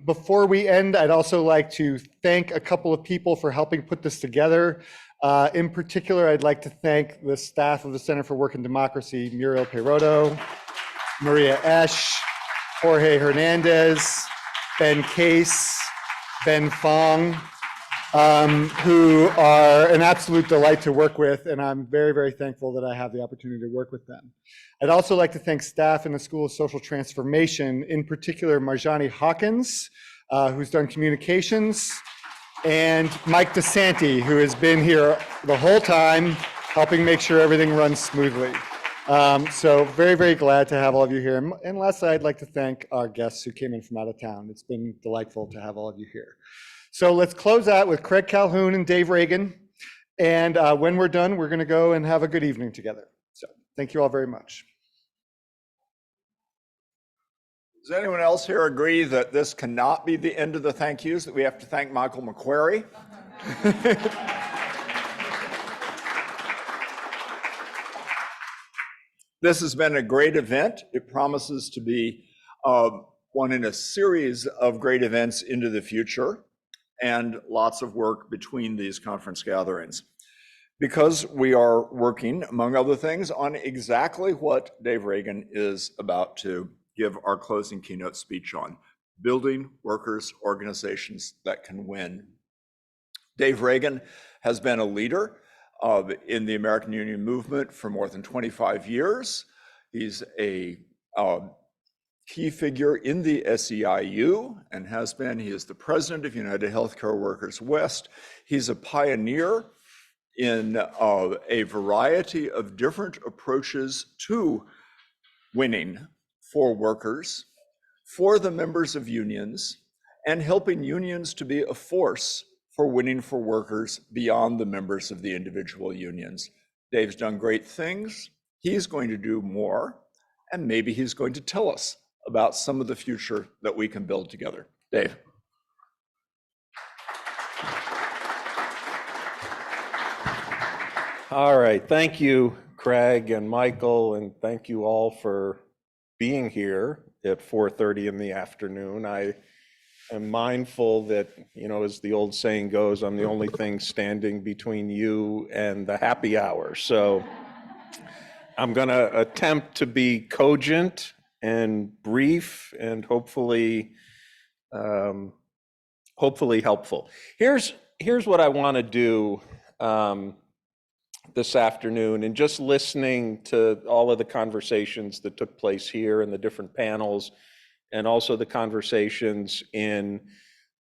Before we end, I'd also like to thank a couple of people for helping put this together. In particular, I'd like to thank the staff of the Center for Work and Democracy, Muriel Peroto, Maria Esch, Jorge Hernandez, Ben Case, Ben Fong, who are an absolute delight to work with, and I'm very, very thankful that I have the opportunity to work with them. I'd also like to thank staff in the School of Social Transformation, in particular Marjani Hawkins, who's done communications, and Mike DeSanti, who has been here the whole time, helping make sure everything runs smoothly. So very, very glad to have all of you here. And lastly, I'd like to thank our guests who came in from out of town. It's been delightful to have all of you here. So let's close out with Craig Calhoun and Dave Reagan. And when we're done, we're going to go and have a good evening together. So thank you all very much. Does anyone else here agree that this cannot be the end of the thank yous, that we have to thank Michael McQuarrie? This has been a great event. It promises to be one in a series of great events into the future, and lots of work between these conference gatherings. Because we are working, among other things, on exactly what Dave Reagan is about to give our closing keynote speech on: building workers' organizations that can win. Dave Reagan has been a leader in the American Union movement for more than 25 years. He's a key figure in the SEIU and has been. He is the president of United Healthcare Workers West. He's a pioneer in a variety of different approaches to winning for workers, for the members of unions, and helping unions to be a force for winning for workers beyond the members of the individual unions. Dave's done great things. He's going to do more, and maybe he's going to tell us about some of the future that we can build together. Dave. All right, thank you, Craig and Michael, and thank you all for being here at 4:30 in the afternoon. I am mindful that, you know, as the old saying goes, I'm the only thing standing between you and the happy hour. So I'm going to attempt to be cogent and brief and hopefully helpful. Here's what I want to do this afternoon, and just listening to all of the conversations that took place here and the different panels, and also the conversations in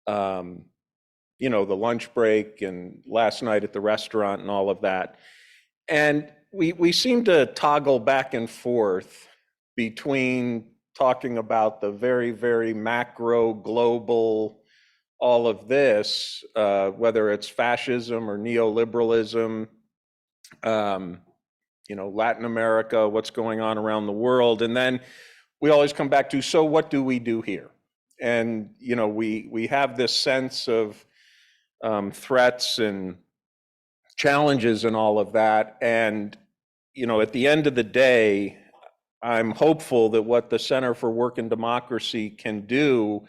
you know, the lunch break and last night at the restaurant and all of that. And we seem to toggle back and forth between talking about the very, very macro, global, all of this, whether it's fascism or neoliberalism, you know, Latin America, what's going on around the world. And then we always come back to, so what do we do here? And, you know, we have this sense of threats and challenges and all of that. And, you know, at the end of the day, I'm hopeful that what the Center for Work and Democracy can do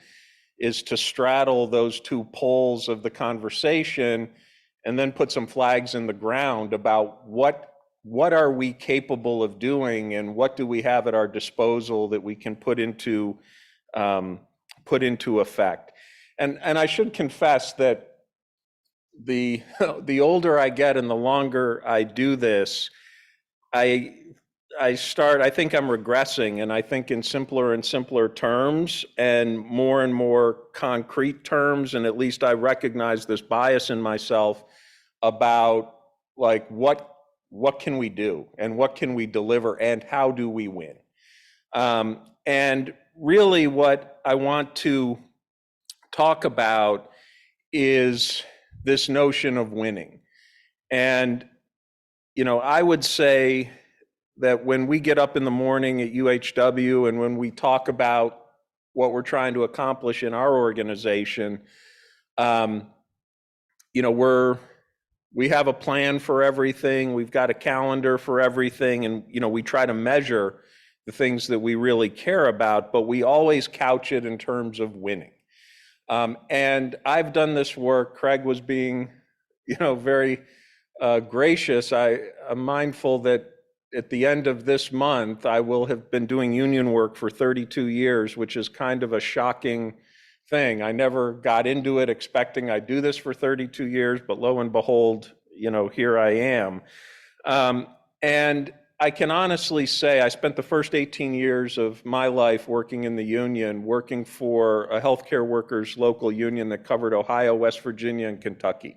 is to straddle those two poles of the conversation and then put some flags in the ground about what are we capable of doing and what do we have at our disposal that we can put into effect. And I should confess that the older I get and the longer I do this, I think I'm regressing, and I think in simpler and simpler terms and more concrete terms, and at least I recognize this bias in myself about, like, what can we do and what can we deliver and how do we win? And really what I want to talk about is this notion of winning. And, you know, I would say that when we get up in the morning at UHW and when we talk about what we're trying to accomplish in our organization, you know, we have a plan for everything. We've got a calendar for everything. And, you know, we try to measure the things that we really care about, but we always couch it in terms of winning. And I've done this work. Craig was being, very gracious. I'm mindful that at the end of this month, I will have been doing union work for 32 years, which is kind of a shocking thing. I never got into it expecting I'd do this for 32 years, but lo and behold, here I am. And I can honestly say I spent the first 18 years of my life working in the union, working for a healthcare workers local union that covered Ohio, West Virginia, and Kentucky.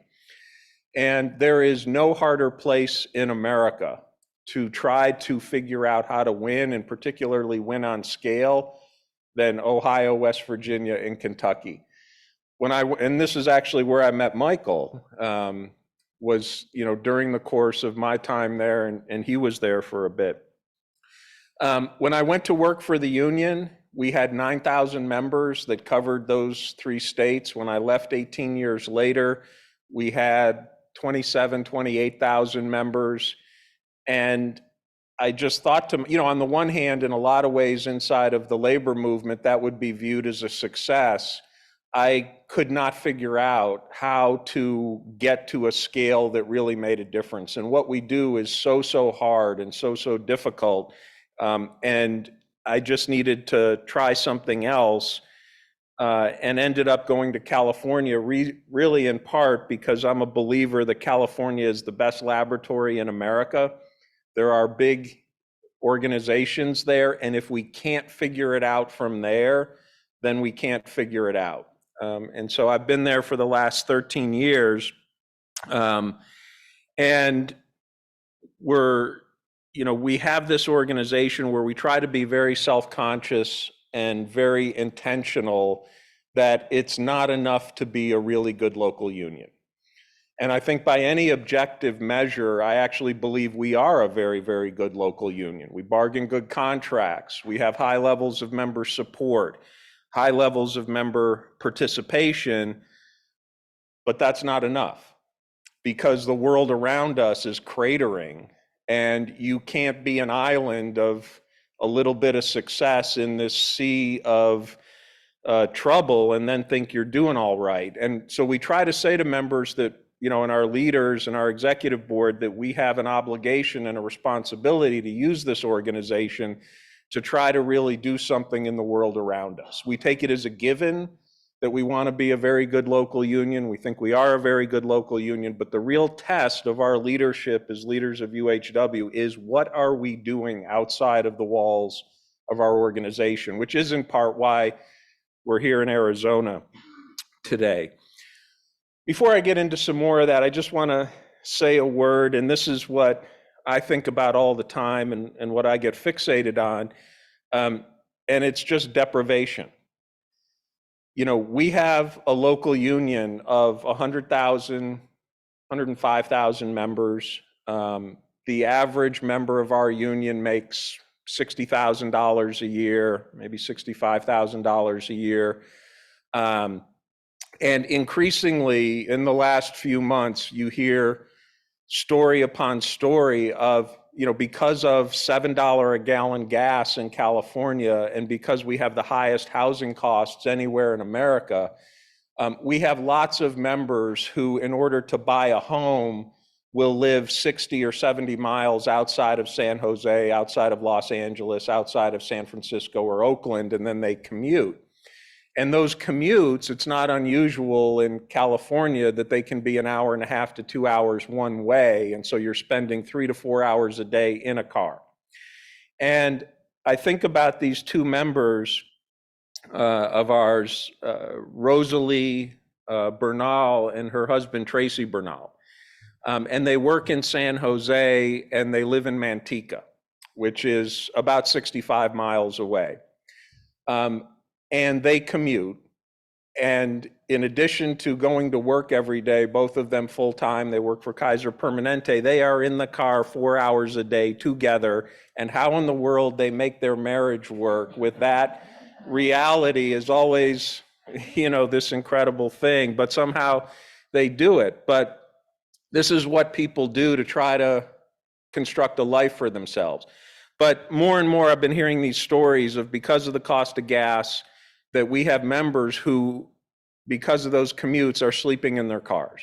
And there is no harder place in America to try to figure out how to win, and particularly win on scale, than Ohio, West Virginia, and Kentucky. And this is actually where I met Michael, was during the course of my time there, and he was there for a bit. When I went to work for the union, we had 9,000 members that covered those 3 states. When I left 18 years later, we had 28,000 members. And I just thought on the one hand, in a lot of ways inside of the labor movement, that would be viewed as a success. I could not figure out how to get to a scale that really made a difference. And what we do is so hard and so difficult. And I just needed to try something else, and ended up going to California, really in part because I'm a believer that California is the best laboratory in America. There are big organizations there, and if we can't figure it out from there, then we can't figure it out. And so I've been there for the last 13 years. And we have this organization where we try to be very self-conscious and very intentional that it's not enough to be a really good local union. And I think by any objective measure, I actually believe we are a very, very good local union. We bargain good contracts. We have high levels of member support, high levels of member participation, but that's not enough because the world around us is cratering, and you can't be an island of a little bit of success in this sea of trouble and then think you're doing all right. And so we try to say to members that, and our leaders and our executive board, that we have an obligation and a responsibility to use this organization to try to really do something in the world around us. We take it as a given that we want to be a very good local union. We think we are a very good local union, but the real test of our leadership as leaders of UHW is what are we doing outside of the walls of our organization, which is in part why we're here in Arizona today. Before I get into some more of that, I just want to say a word, and this is what I think about all the time and what I get fixated on, and it's just deprivation. We have a local union of 100,000, 105,000 members. The average member of our union makes $60,000 a year, maybe $65,000 a year. And increasingly in the last few months, you hear story upon story of, because of $7 a gallon gas in California, and because we have the highest housing costs anywhere in America, we have lots of members who, in order to buy a home, will live 60 or 70 miles outside of San Jose, outside of Los Angeles, outside of San Francisco or Oakland, and then they commute. And those commutes, it's not unusual in California that they can be an hour and a half to 2 hours one way. And so you're spending 3 to 4 hours a day in a car. And I think about these 2 members of ours, Rosalie Bernal and her husband, Tracy Bernal. And they work in San Jose and they live in Manteca, which is about 65 miles away. And they commute. And in addition to going to work every day, both of them full-time, they work for Kaiser Permanente, they are in the car 4 hours a day together. And how in the world they make their marriage work with that reality is always, this incredible thing, but somehow they do it. But this is what people do to try to construct a life for themselves. But more and more, I've been hearing these stories of, because of the cost of gas, that we have members who because of those commutes, are sleeping in their cars.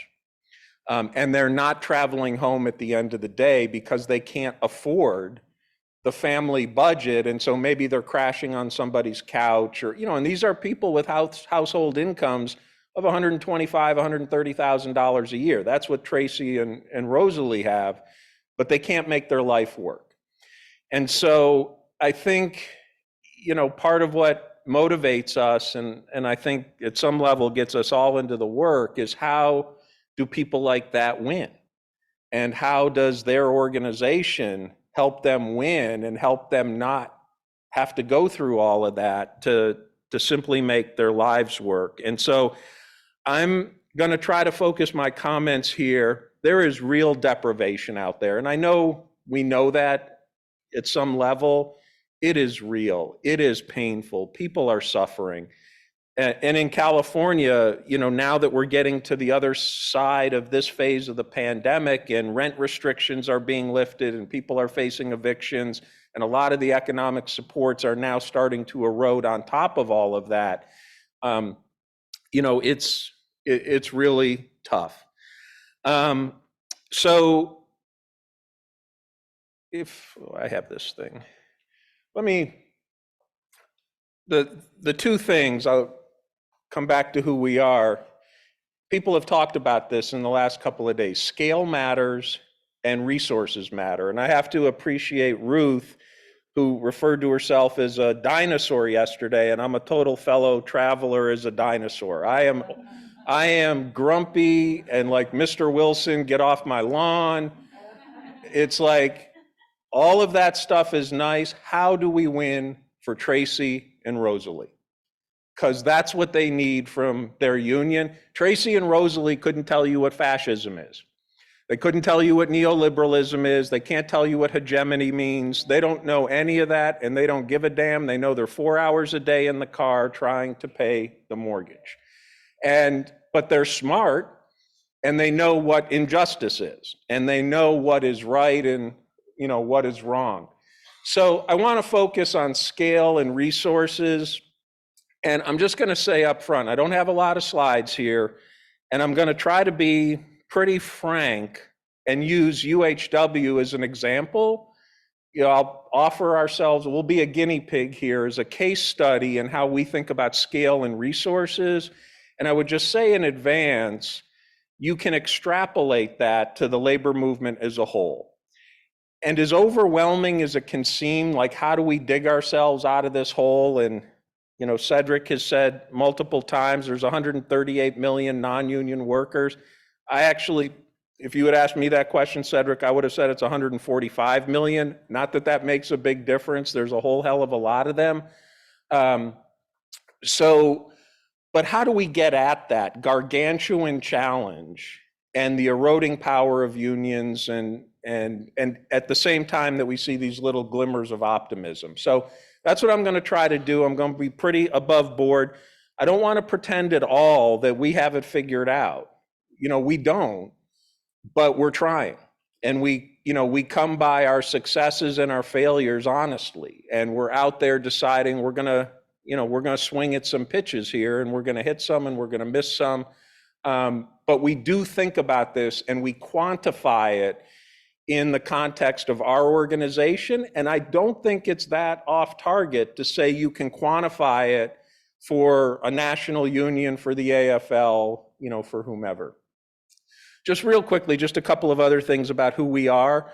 And they're not traveling home at the end of the day because they can't afford the family budget. And so maybe they're crashing on somebody's couch, or, and these are people with household incomes of $125,000, $130,000 a year. That's what Tracy and Rosalie have, but they can't make their life work. And so I think, part of what motivates us, and I think at some level gets us all into the work, is how do people like that win? And how does their organization help them win and help them not have to go through all of that to simply make their lives work? And so I'm going to try to focus my comments here. There is real deprivation out there. And I know we know that at some level. It is real. It is painful. People are suffering. And in California, now that we're getting to the other side of this phase of the pandemic and rent restrictions are being lifted and people are facing evictions and a lot of the economic supports are now starting to erode on top of all of that, it's really tough. So if I have this thing, the two things, I'll come back to who we are. People have talked about this in the last couple of days. Scale matters and resources matter. And I have to appreciate Ruth, who referred to herself as a dinosaur yesterday, and I'm a total fellow traveler as a dinosaur. I am grumpy and like Mr. Wilson, get off my lawn. It's like, all of that stuff is nice. How do we win for Tracy and Rosalie? Because that's what they need from their union. Tracy and Rosalie couldn't tell you what fascism is. They couldn't tell you what neoliberalism is. They can't tell you what hegemony means. They don't know any of that, and they don't give a damn. They know they're 4 hours a day in the car trying to pay the mortgage. But they're smart, and they know what injustice is, and they know what is right and what is wrong. So I want to focus on scale and resources. And I'm just going to say up front, I don't have a lot of slides here, and I'm going to try to be pretty frank and use UHW as an example. I'll offer ourselves, we'll be a guinea pig here as a case study in how we think about scale and resources. And I would just say in advance, you can extrapolate that to the labor movement as a whole. And as overwhelming as it can seem, like how do we dig ourselves out of this hole? And Cedric has said multiple times, there's 138 million non-union workers. If you had asked me that question, Cedric, I would have said it's 145 million. Not that that makes a big difference. There's a whole hell of a lot of them. But how do we get at that gargantuan challenge and the eroding power of unions and at the same time that we see these little glimmers of optimism? So that's what I'm going to try to do. I'm going to be pretty above board. I don't want to pretend at all that we have it figured out. We don't, but we're trying. And we come by our successes and our failures honestly. And we're out there deciding we're going to swing at some pitches here, and we're going to hit some and we're going to miss some. But we do think about this and we quantify it in the context of our organization. And I don't think it's that off target to say you can quantify it for a national union, for the AFL, for whomever. Just real quickly, just a couple of other things about who we are.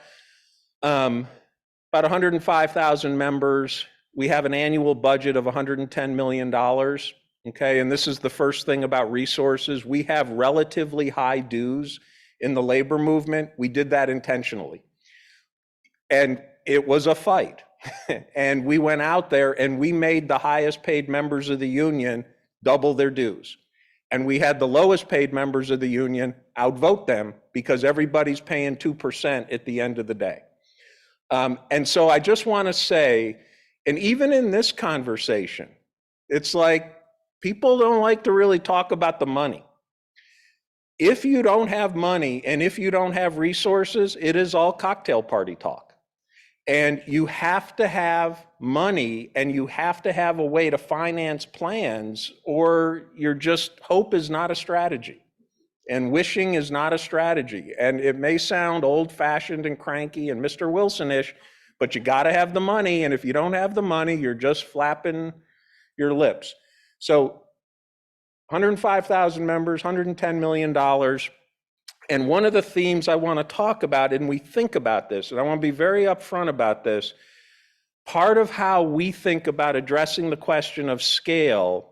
About 105,000 members. We have an annual budget of $110 million. Okay, and this is the first thing about resources. We have relatively high dues in the labor movement. We did that intentionally. And it was a fight. And we went out there and we made the highest paid members of the union double their dues. And we had the lowest paid members of the union outvote them because everybody's paying 2% at the end of the day. And so I just want to say, and even in this conversation, it's like people don't like to really talk about the money. If you don't have money and if you don't have resources, it is all cocktail party talk. And you have to have money and you have to have a way to finance plans, or you're just, hope is not a strategy. And wishing is not a strategy. And it may sound old-fashioned and cranky and Mr. Wilson-ish, but you got to have the money. And if you don't have the money, you're just flapping your lips. So 105,000 members, $110 million. And one of the themes I want to talk about, and we think about this, and I want to be very upfront about this, part of how we think about addressing the question of scale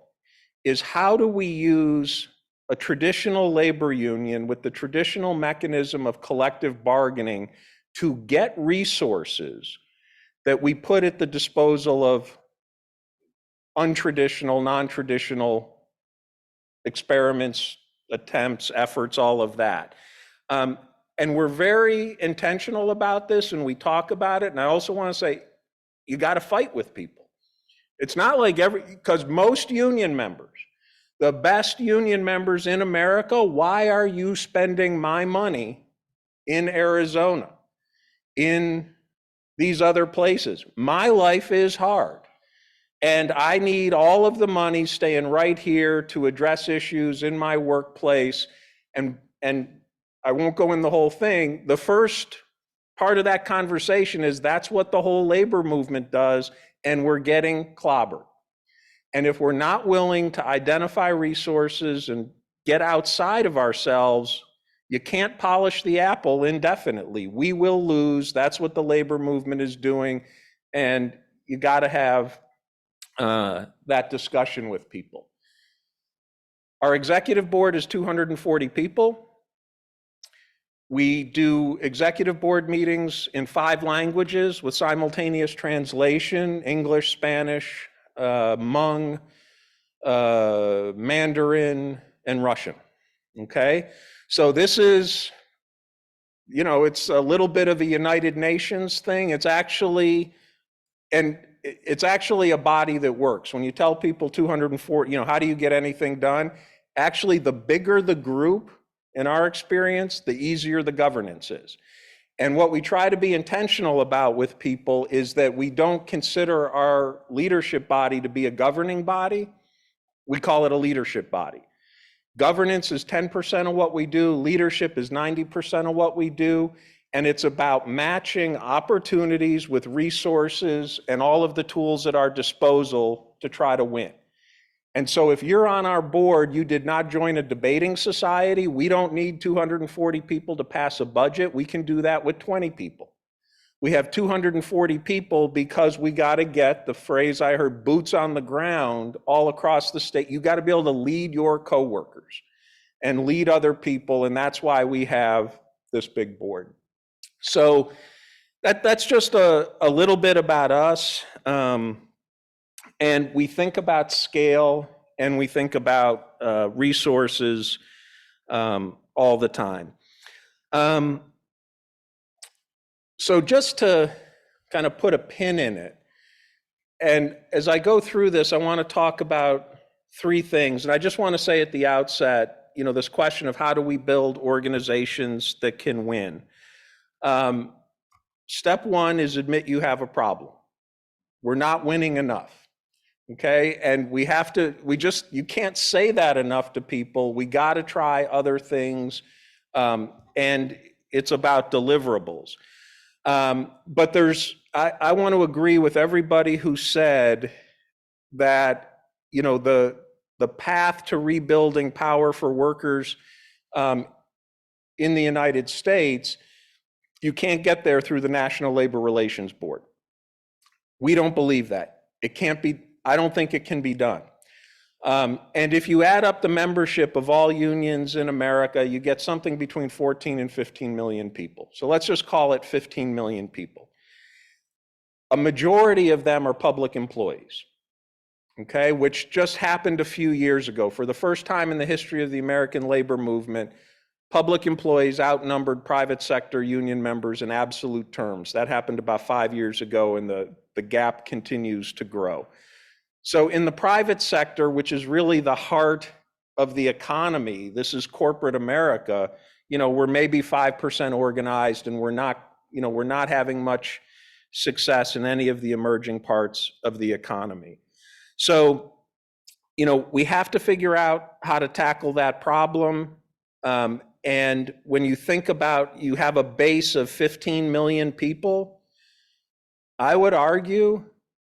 is how do we use a traditional labor union with the traditional mechanism of collective bargaining to get resources that we put at the disposal of untraditional, non-traditional experiments, attempts, efforts, all of that. And we're very intentional about this and we talk about it. And I also want to say, you got to fight with people. It's not like because most union members, the best union members in America, why are you spending my money in Arizona, in these other places? My life is hard. And I need all of the money staying right here to address issues in my workplace. And I won't go in the whole thing. The first part of that conversation is that's what the whole labor movement does, and we're getting clobbered. And if we're not willing to identify resources and get outside of ourselves, you can't polish the apple indefinitely. We will lose. That's what the labor movement is doing. And you got to have that discussion with people. Our executive board is 240 people. We do executive board meetings in 5 languages with simultaneous translation: English, Spanish, Hmong, Mandarin, and Russian. Okay? So this is, you know, it's a little bit of a United Nations thing. It's actually a body that works. When you tell people 240, you know, how do you get anything done? Actually, the bigger the group, in our experience, the easier the governance is. And what we try to be intentional about with people is that we don't consider our leadership body to be a governing body. We call it a leadership body. Governance is 10% of what we do. Leadership is 90% of what we do. And it's about matching opportunities with resources and all of the tools at our disposal to try to win. And so if you're on our board, you did not join a debating society. We don't need 240 people to pass a budget. We can do that with 20 people. We have 240 people because we got to get, the phrase I heard, boots on the ground all across the state. You got to be able to lead your coworkers and lead other people. And that's why we have this big board. So that's just a little bit about us. And we think about scale and we think about resources all the time. So just to kind of put a pin in it, and as I go through this, I want to talk about 3 things. And I just want to say at the outset, you know, this question of how do we build organizations that can win? Step 1 is admit you have a problem. We're not winning enough. Okay, and you can't say that enough to people. We got to try other things, and it's about deliverables. But I want to agree with everybody who said that, you know, the path to rebuilding power for workers in the United States, you can't get there through the National Labor Relations Board. We don't believe that. It can't be. I don't think it can be done. And if you add up the membership of all unions in America, you get something between 14 and 15 million people. So let's just call it 15 million people. A majority of them are public employees, okay, which just happened a few years ago. For the first time in the history of the American labor movement, public employees outnumbered private sector union members in absolute terms. That happened about 5 years ago, and the gap continues to grow. So in the private sector, which is really the heart of the economy, this is corporate America, you know, we're maybe 5% organized, and we're not having much success in any of the emerging parts of the economy. So, we have to figure out how to tackle that problem. And when you think about, you have a base of 15 million people, I would argue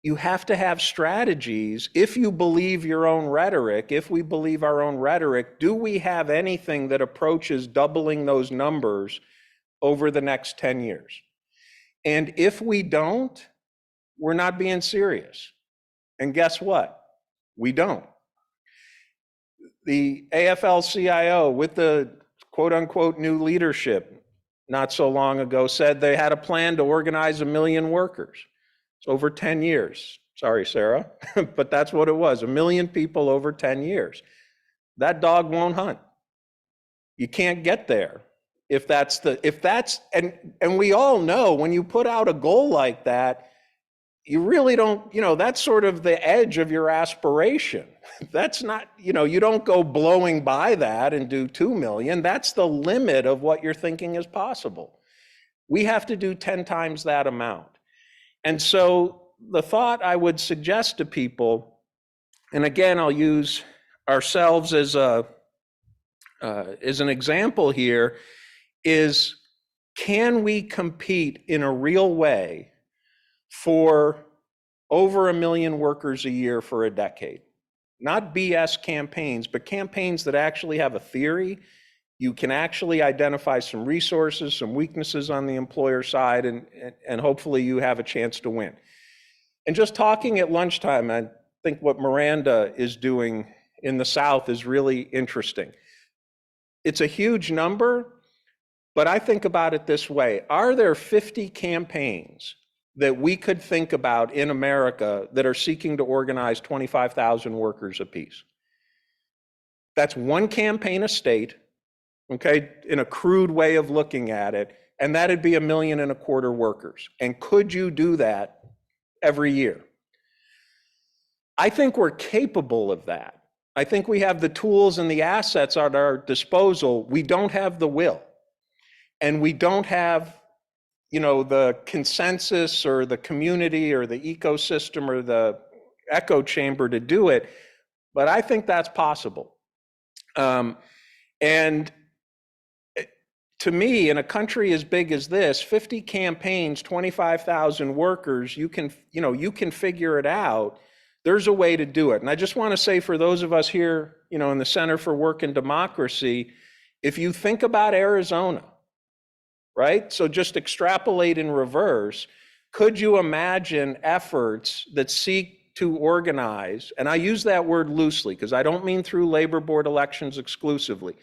you have to have strategies. If you believe your own rhetoric, if we believe our own rhetoric, do we have anything that approaches doubling those numbers over the next 10 years? And if we don't, we're not being serious. And guess what? We don't. The AFL-CIO, with the quote unquote new leadership not so long ago, said they had a plan to organize 1 million workers. It's over 10 years. Sorry, Sarah, but that's what it was, 1 million people over 10 years. That dog won't hunt. You can't get there and we all know when you put out a goal like that, you really don't, that's sort of the edge of your aspiration. That's not, you don't go blowing by that and do 2 million. That's the limit of what you're thinking is possible. We have to do 10 times that amount. And so the thought I would suggest to people, and again, I'll use ourselves as an example here, is can we compete in a real way for over 1 million workers a year for a decade? Not BS campaigns, but campaigns that actually have a theory. You can actually identify some resources, some weaknesses on the employer side, and hopefully you have a chance to win. And just talking at lunchtime, I think what Miranda is doing in the South is really interesting. It's a huge number, but I think about it this way. Are there 50 campaigns that we could think about in America that are seeking to organize 25,000 workers apiece? That's one campaign a state, okay, in a crude way of looking at it, and that'd be 1.25 million workers. And could you do that every year? I think we're capable of that. I think we have the tools and the assets at our disposal. We don't have the will. And we don't have, the consensus or the community or the ecosystem or the echo chamber to do it. But I think that's possible. And to me, in a country as big as this, 50 campaigns, 25,000 workers, you can figure it out. There's a way to do it. And I just want to say, for those of us here, in the Center for Work and Democracy, if you think about Arizona, right? So just extrapolate in reverse. Could you imagine efforts that seek to organize, and I use that word loosely because I don't mean through labor board elections exclusively.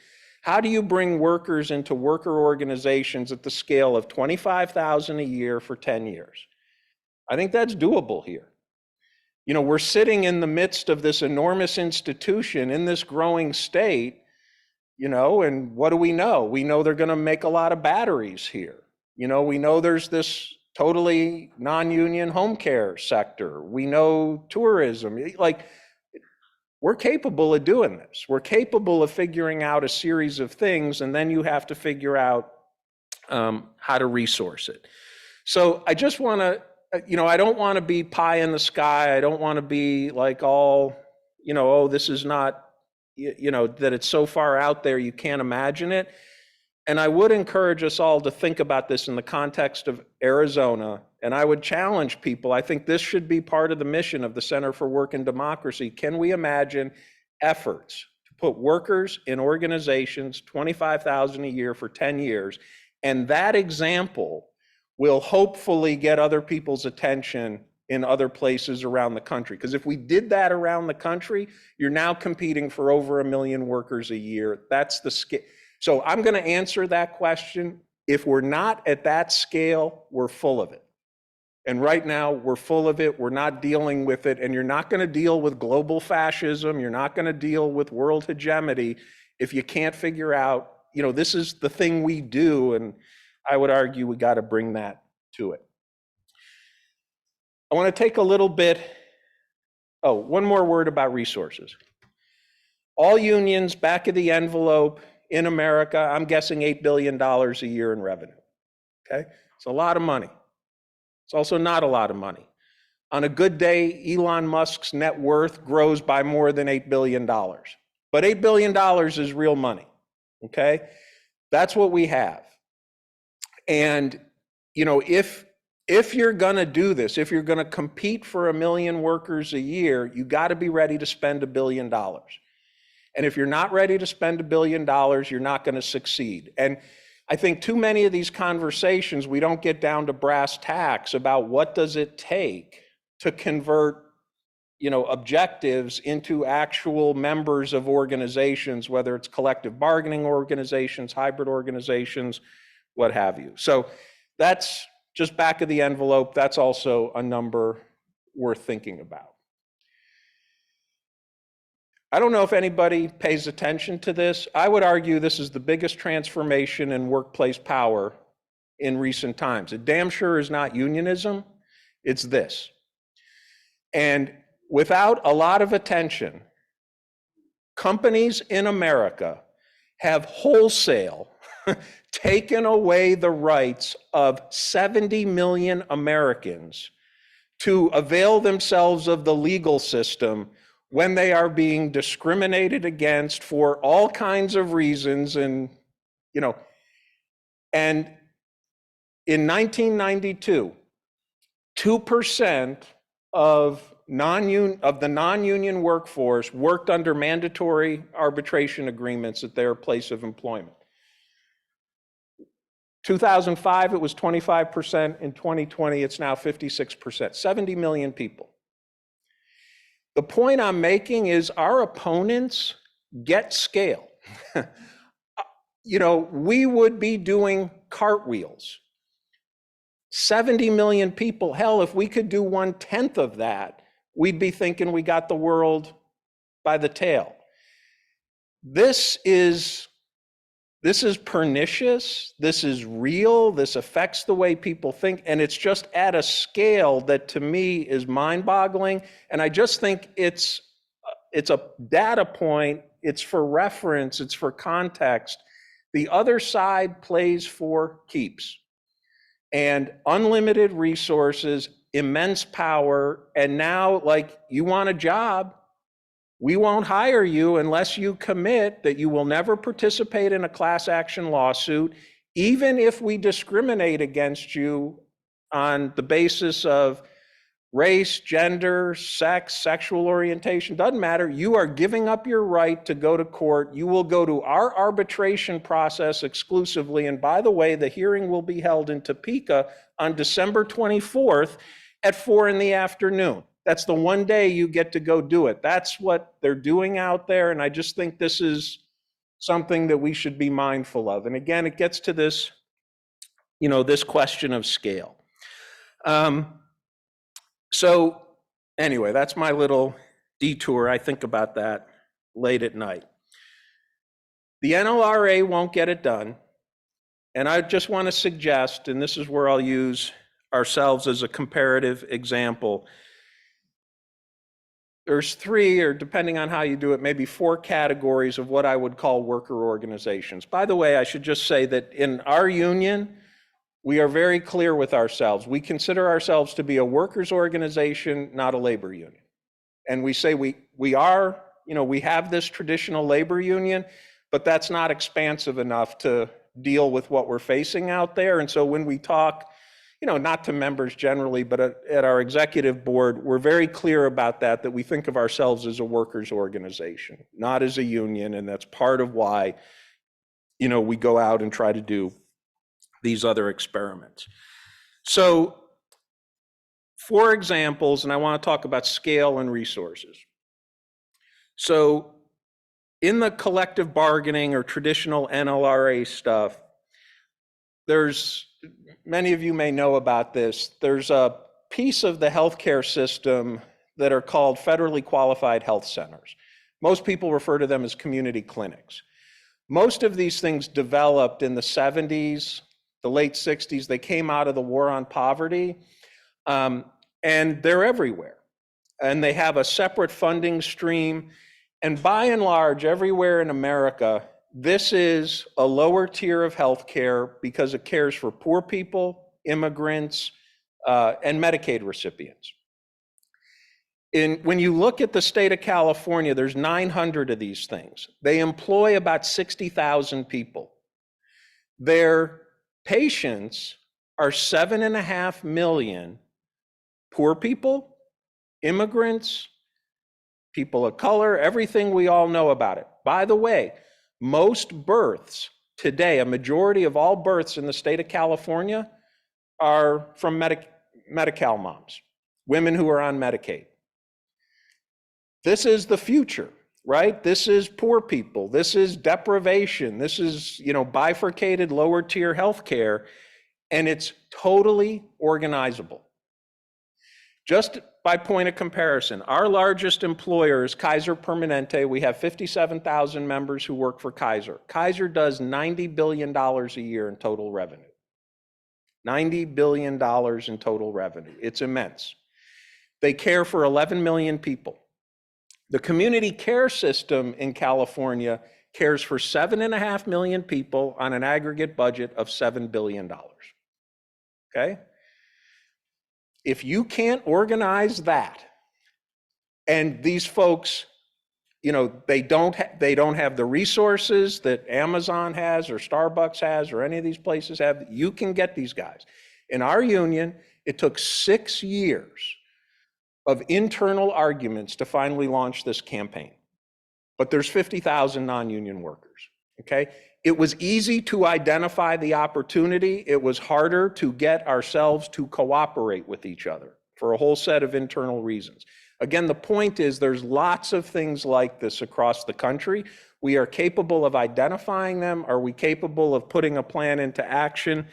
How do you bring workers into worker organizations at the scale of 25,000 a year for 10 years? I think that's doable here. We're sitting in the midst of this enormous institution in this growing state, and what do we know? We know they're going to make a lot of batteries here. We know there's this totally non-union home care sector. We know tourism. We're capable of doing this. We're capable of figuring out a series of things, and then you have to figure out how to resource it. So I just want to, I don't want to be pie in the sky. I don't want to be like all, oh, this is not, that it's so far out there you can't imagine it. And I would encourage us all to think about this in the context of Arizona. And I would challenge people. I think this should be part of the mission of the Center for Work and Democracy. Can we imagine efforts to put workers in organizations, 25,000 a year for 10 years? And that example will hopefully get other people's attention in other places around the country. Because if we did that around the country, you're now competing for over 1 million workers a year. That's the scale. So I'm going to answer that question. If we're not at that scale, we're full of it. And right now, we're full of it. We're not dealing with it. And you're not going to deal with global fascism. You're not going to deal with world hegemony if you can't figure out, this is the thing we do. And I would argue we got to bring that to it. I want to take a little bit, one more word about resources. All unions, back of the envelope in America, I'm guessing $8 billion a year in revenue, okay? It's a lot of money. It's also not a lot of money. On a good day, Elon Musk's net worth grows by more than $8 billion. But $8 billion is real money, okay? That's what we have. And, you know, if you're gonna do this, if you're gonna compete for 1 million workers a year, you gotta be ready to spend $1 billion. And if you're not ready to spend $1 billion, you're not gonna succeed. And I think too many of these conversations, we don't get down to brass tacks about what does it take to convert, you know, objectives into actual members of organizations, whether it's collective bargaining organizations, hybrid organizations, what have you. So that's just back of the envelope. That's also a number worth thinking about. I don't know if anybody pays attention to this. I would argue this is the biggest transformation in workplace power in recent times. It damn sure is not unionism, it's this. And without a lot of attention, companies in America have wholesale taken away the rights of 70 million Americans to avail themselves of the legal system when they are being discriminated against for all kinds of reasons. And, you know, and in 1992, 2% of the non-union workforce worked under mandatory arbitration agreements at their place of employment. 2005, it was 25%. In 2020, it's now 56%, 70 million people. The point I'm making is our opponents get scale. You know, we would be doing cartwheels. 70 million people, hell, if we could do 1/10 of that, we'd be thinking we got the world by the tail. This is pernicious, this is real, this affects the way people think, and it's just at a scale that to me is mind-boggling. And I just think it's a data point, it's for reference, it's for context. The other side plays for keeps. And unlimited resources, immense power, and now, like, you want a job, we won't hire you unless you commit that you will never participate in a class action lawsuit, even if we discriminate against you on the basis of race, gender, sex, sexual orientation, doesn't matter. You are giving up your right to go to court. You will go to our arbitration process exclusively. And by the way, the hearing will be held in Topeka on December 24th at 4 p.m. That's the one day you get to go do it. That's what they're doing out there. And I just think this is something that we should be mindful of. And again, it gets to this, you know, this question of scale. So anyway, that's my little detour. I think about that late at night. The NLRA won't get it done. And I just want to suggest, and this is where I'll use ourselves as a comparative example. There's 3, or depending on how you do it, maybe 4 categories of what I would call worker organizations. By the way, I should just say that in our union, we are very clear with ourselves. We consider ourselves to be a workers' organization, not a labor union. And we say we are, you know, we have this traditional labor union, but that's not expansive enough to deal with what we're facing out there. And so when we talk, you know, not to members generally, but at our executive board, we're very clear about that we think of ourselves as a workers' organization, not as a union. And that's part of why, you know, we go out and try to do these other experiments. So 4 examples, and I want to talk about scale and resources. So in the collective bargaining or traditional NLRA stuff, there's, many of you may know about this, there's a piece of the healthcare system that are called federally qualified health centers. Most people refer to them as community clinics. Most of these things developed in the 70s, the late 60s. They came out of the war on poverty, and they're everywhere. And they have a separate funding stream. And by and large, everywhere in America, this is a lower tier of healthcare because it cares for poor people, immigrants, and Medicaid recipients. When you look at the state of California, there's 900 of these things. They employ about 60,000 people. Their patients are 7.5 million poor people, immigrants, people of color, everything we all know about it. By the way, most births today, a majority of all births in the state of California are from Medi-Cal moms, women who are on Medicaid. This is the future, right? This is poor people. This is deprivation. This is, bifurcated lower tier healthcare, and it's totally organizable. Just by point of comparison, our largest employer is Kaiser Permanente. We have 57,000 members who work for Kaiser. Kaiser does $90 billion a year in total revenue. $90 billion in total revenue. It's immense. They care for 11 million people. The community care system in California cares for 7.5 million people on an aggregate budget of $7 billion. Okay? If you can't organize that, and these folks, they don't have the resources that Amazon has or Starbucks has or any of these places have, you can get these guys. In our union, it took 6 years of internal arguments to finally launch this campaign. But there's 50,000 non-union workers, okay? It was easy to identify the opportunity. It was harder to get ourselves to cooperate with each other for a whole set of internal reasons. Again, the point is there's lots of things like this across the country. We are capable of identifying them. Are we capable of putting a plan into action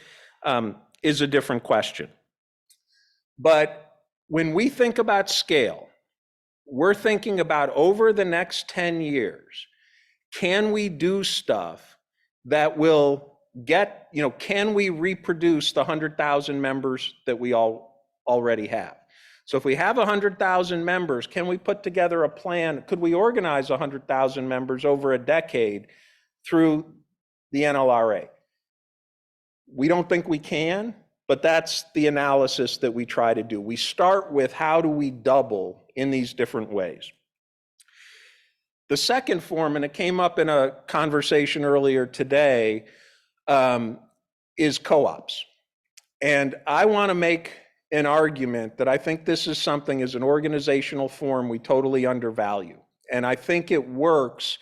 is a different question. But when we think about scale, we're thinking about over the next 10 years, can we do stuff that will get, can we reproduce the 100,000 members that we already have? So if we have 100,000 members, can we put together a plan? Could we organize 100,000 members over a decade through the NLRA? We don't think we can, but that's the analysis that we try to do. We start with how do we double in these different ways. The second form, and it came up in a conversation earlier today, is co-ops. And I want to make an argument that I think this is something as an organizational form we totally undervalue. And I think it works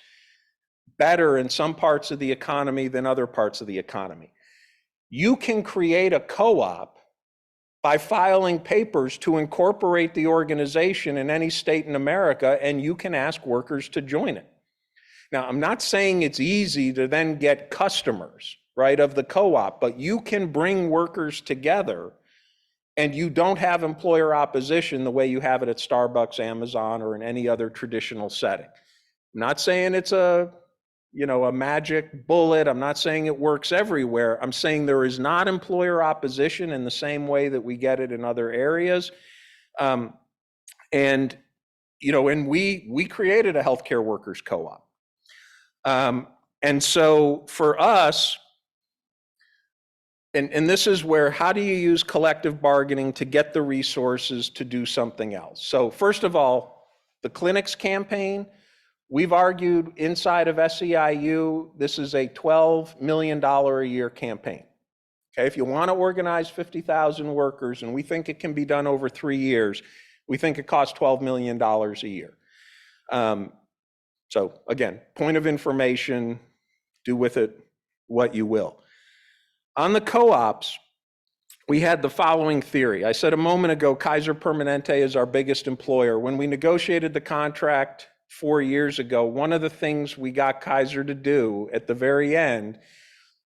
better in some parts of the economy than other parts of the economy. You can create a co-op by filing papers to incorporate the organization in any state in America, and you can ask workers to join it. Now, I'm not saying it's easy to then get customers, right, of the co-op, but you can bring workers together and you don't have employer opposition the way you have it at Starbucks, Amazon, or in any other traditional setting. I'm not saying it's a magic bullet. I'm not saying it works everywhere. I'm saying there is not employer opposition in the same way that we get it in other areas. And we created a healthcare workers co-op. And so for us, and this is where, how do you use collective bargaining to get the resources to do something else? So first of all, the clinics campaign, we've argued inside of SEIU, this is a $12 million a year campaign. Okay, if you want to organize 50,000 workers, and we think it can be done over 3 years, we think it costs $12 million a year. So again, point of information, do with it what you will. On the co-ops, we had the following theory. I said a moment ago, Kaiser Permanente is our biggest employer. When we negotiated the contract 4 years ago, one of the things we got Kaiser to do at the very end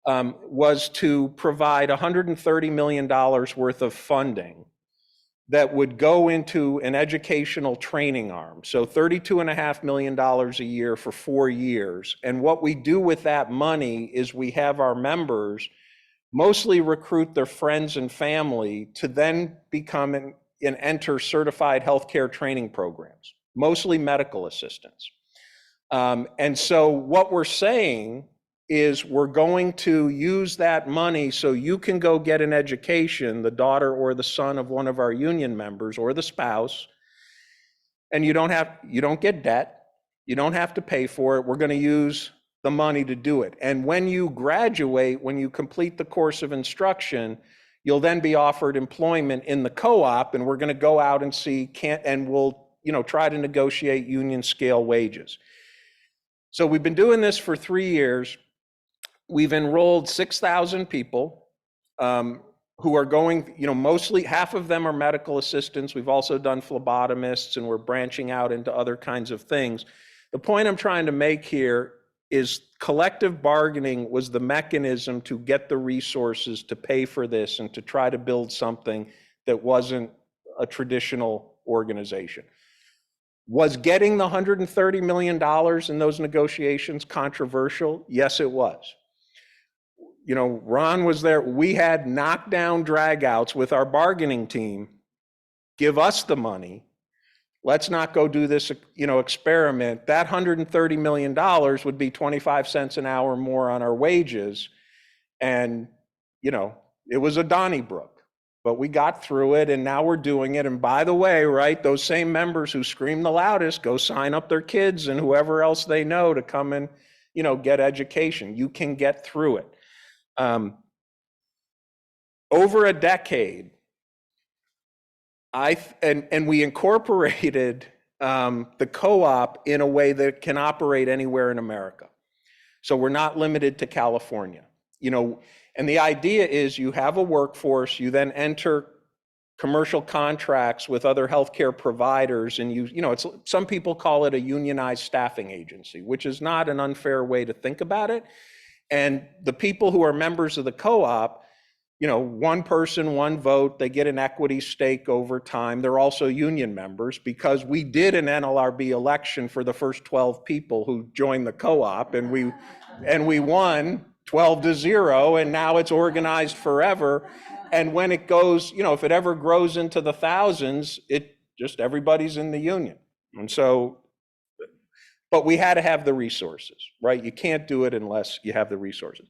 was to provide $130 million worth of funding that would go into an educational training arm. So $32.5 million a year for 4 years. And what we do with that money is we have our members mostly recruit their friends and family to then become and enter certified healthcare training programs, mostly medical assistants. And so what we're saying is we're going to use that money so you can go get an education, the daughter or the son of one of our union members or the spouse, and you don't get debt, you don't have to pay for it. We're going to use the money to do it. And when you graduate, when you complete the course of instruction, you'll then be offered employment in the co-op, and we're going to go out and see, and we'll, try to negotiate union scale wages. So we've been doing this for 3 years. We've enrolled 6,000 people who are going, mostly half of them are medical assistants. We've also done phlebotomists, and we're branching out into other kinds of things. The point I'm trying to make here is collective bargaining was the mechanism to get the resources to pay for this and to try to build something that wasn't a traditional organization. Was getting the $130 million in those negotiations controversial? Yes, it was. Ron was there. We had knockdown dragouts with our bargaining team. Give us the money. Let's not go do this, experiment. That $130 million would be 25 cents an hour more on our wages. And, it was a Donnybrook, but we got through it, and now we're doing it. And by the way, right, those same members who scream the loudest go sign up their kids and whoever else they know to come and, get education. You can get through it. Over a decade, we incorporated the co-op in a way that can operate anywhere in America. So we're not limited to California. And the idea is you have a workforce, you then enter commercial contracts with other healthcare providers, and some people call it a unionized staffing agency, which is not an unfair way to think about it. And the people who are members of the co-op, one person, one vote, they get an equity stake over time. They're also union members because we did an NLRB election for the first 12 people who joined the co-op, and we won 12-0, and now it's organized forever. And when it goes, if it ever grows into the thousands, everybody's in the union. And so, but we had to have the resources, right? You can't do it unless you have the resources.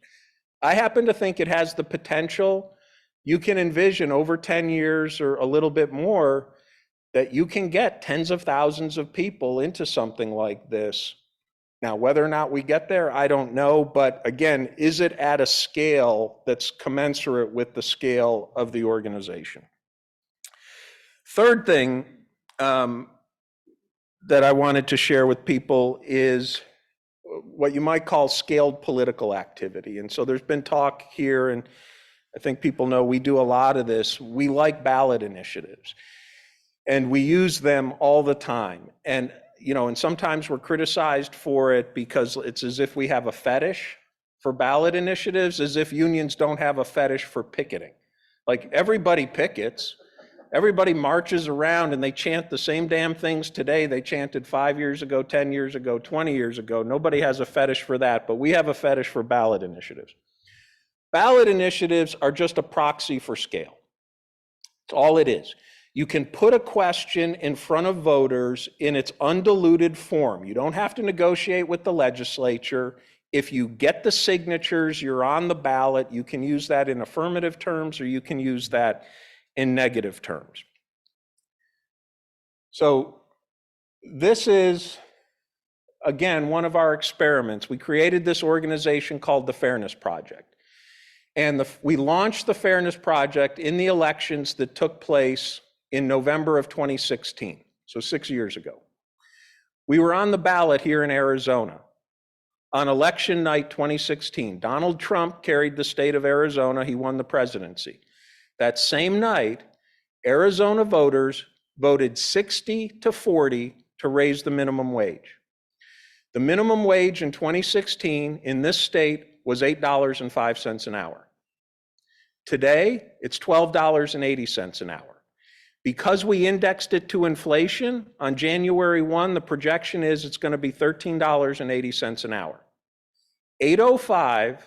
I happen to think it has the potential. You can envision over 10 years or a little bit more that you can get tens of thousands of people into something like this. Now, whether or not we get there, I don't know. But again, is it at a scale that's commensurate with the scale of the organization? Third thing that I wanted to share with people is what you might call scaled political activity. And so there's been talk here, and I think people know we do a lot of this. We like ballot initiatives, and we use them all the time. And and sometimes we're criticized for it because it's as if we have a fetish for ballot initiatives, as if unions don't have a fetish for picketing. Like, everybody pickets, everybody marches around, and they chant the same damn things today they chanted 5 years ago, 10 years ago, 20 years ago. Nobody has a fetish for that, but we have a fetish for ballot initiatives. Ballot initiatives are just a proxy for scale. That's all it is. You can put a question in front of voters in its undiluted form. You don't have to negotiate with the legislature. If you get the signatures, you're on the ballot. You can use that in affirmative terms, or you can use that in negative terms. So this is, again, one of our experiments. We created this organization called the Fairness Project. And we launched the Fairness Project in the elections that took place in November of 2016, so 6 years ago. We were on the ballot here in Arizona on election night 2016. Donald Trump carried the state of Arizona. He won the presidency. That same night, Arizona voters voted 60-40 to raise the minimum wage. The minimum wage in 2016 in this state was $8.05 an hour. Today, it's $12.80 an hour. Because we indexed it to inflation, on January 1, the projection is it's going to be $13.80 an hour. $8.05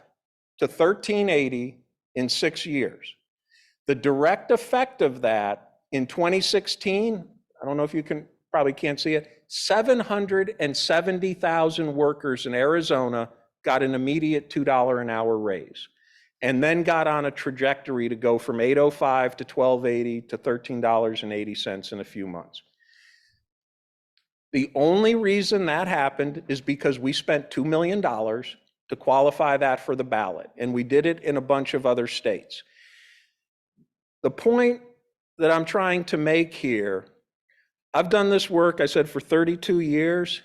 to $13.80 in 6 years. The direct effect of that in 2016, I don't know if you probably can't see it, 770,000 workers in Arizona got an immediate $2 an hour raise, and then got on a trajectory to go from $8.05 to $12.80 to $13.80 in a few months. The only reason that happened is because we spent $2 million to qualify that for the ballot, and we did it in a bunch of other states. The point that I'm trying to make here, I've done this work, I said, for 32 years.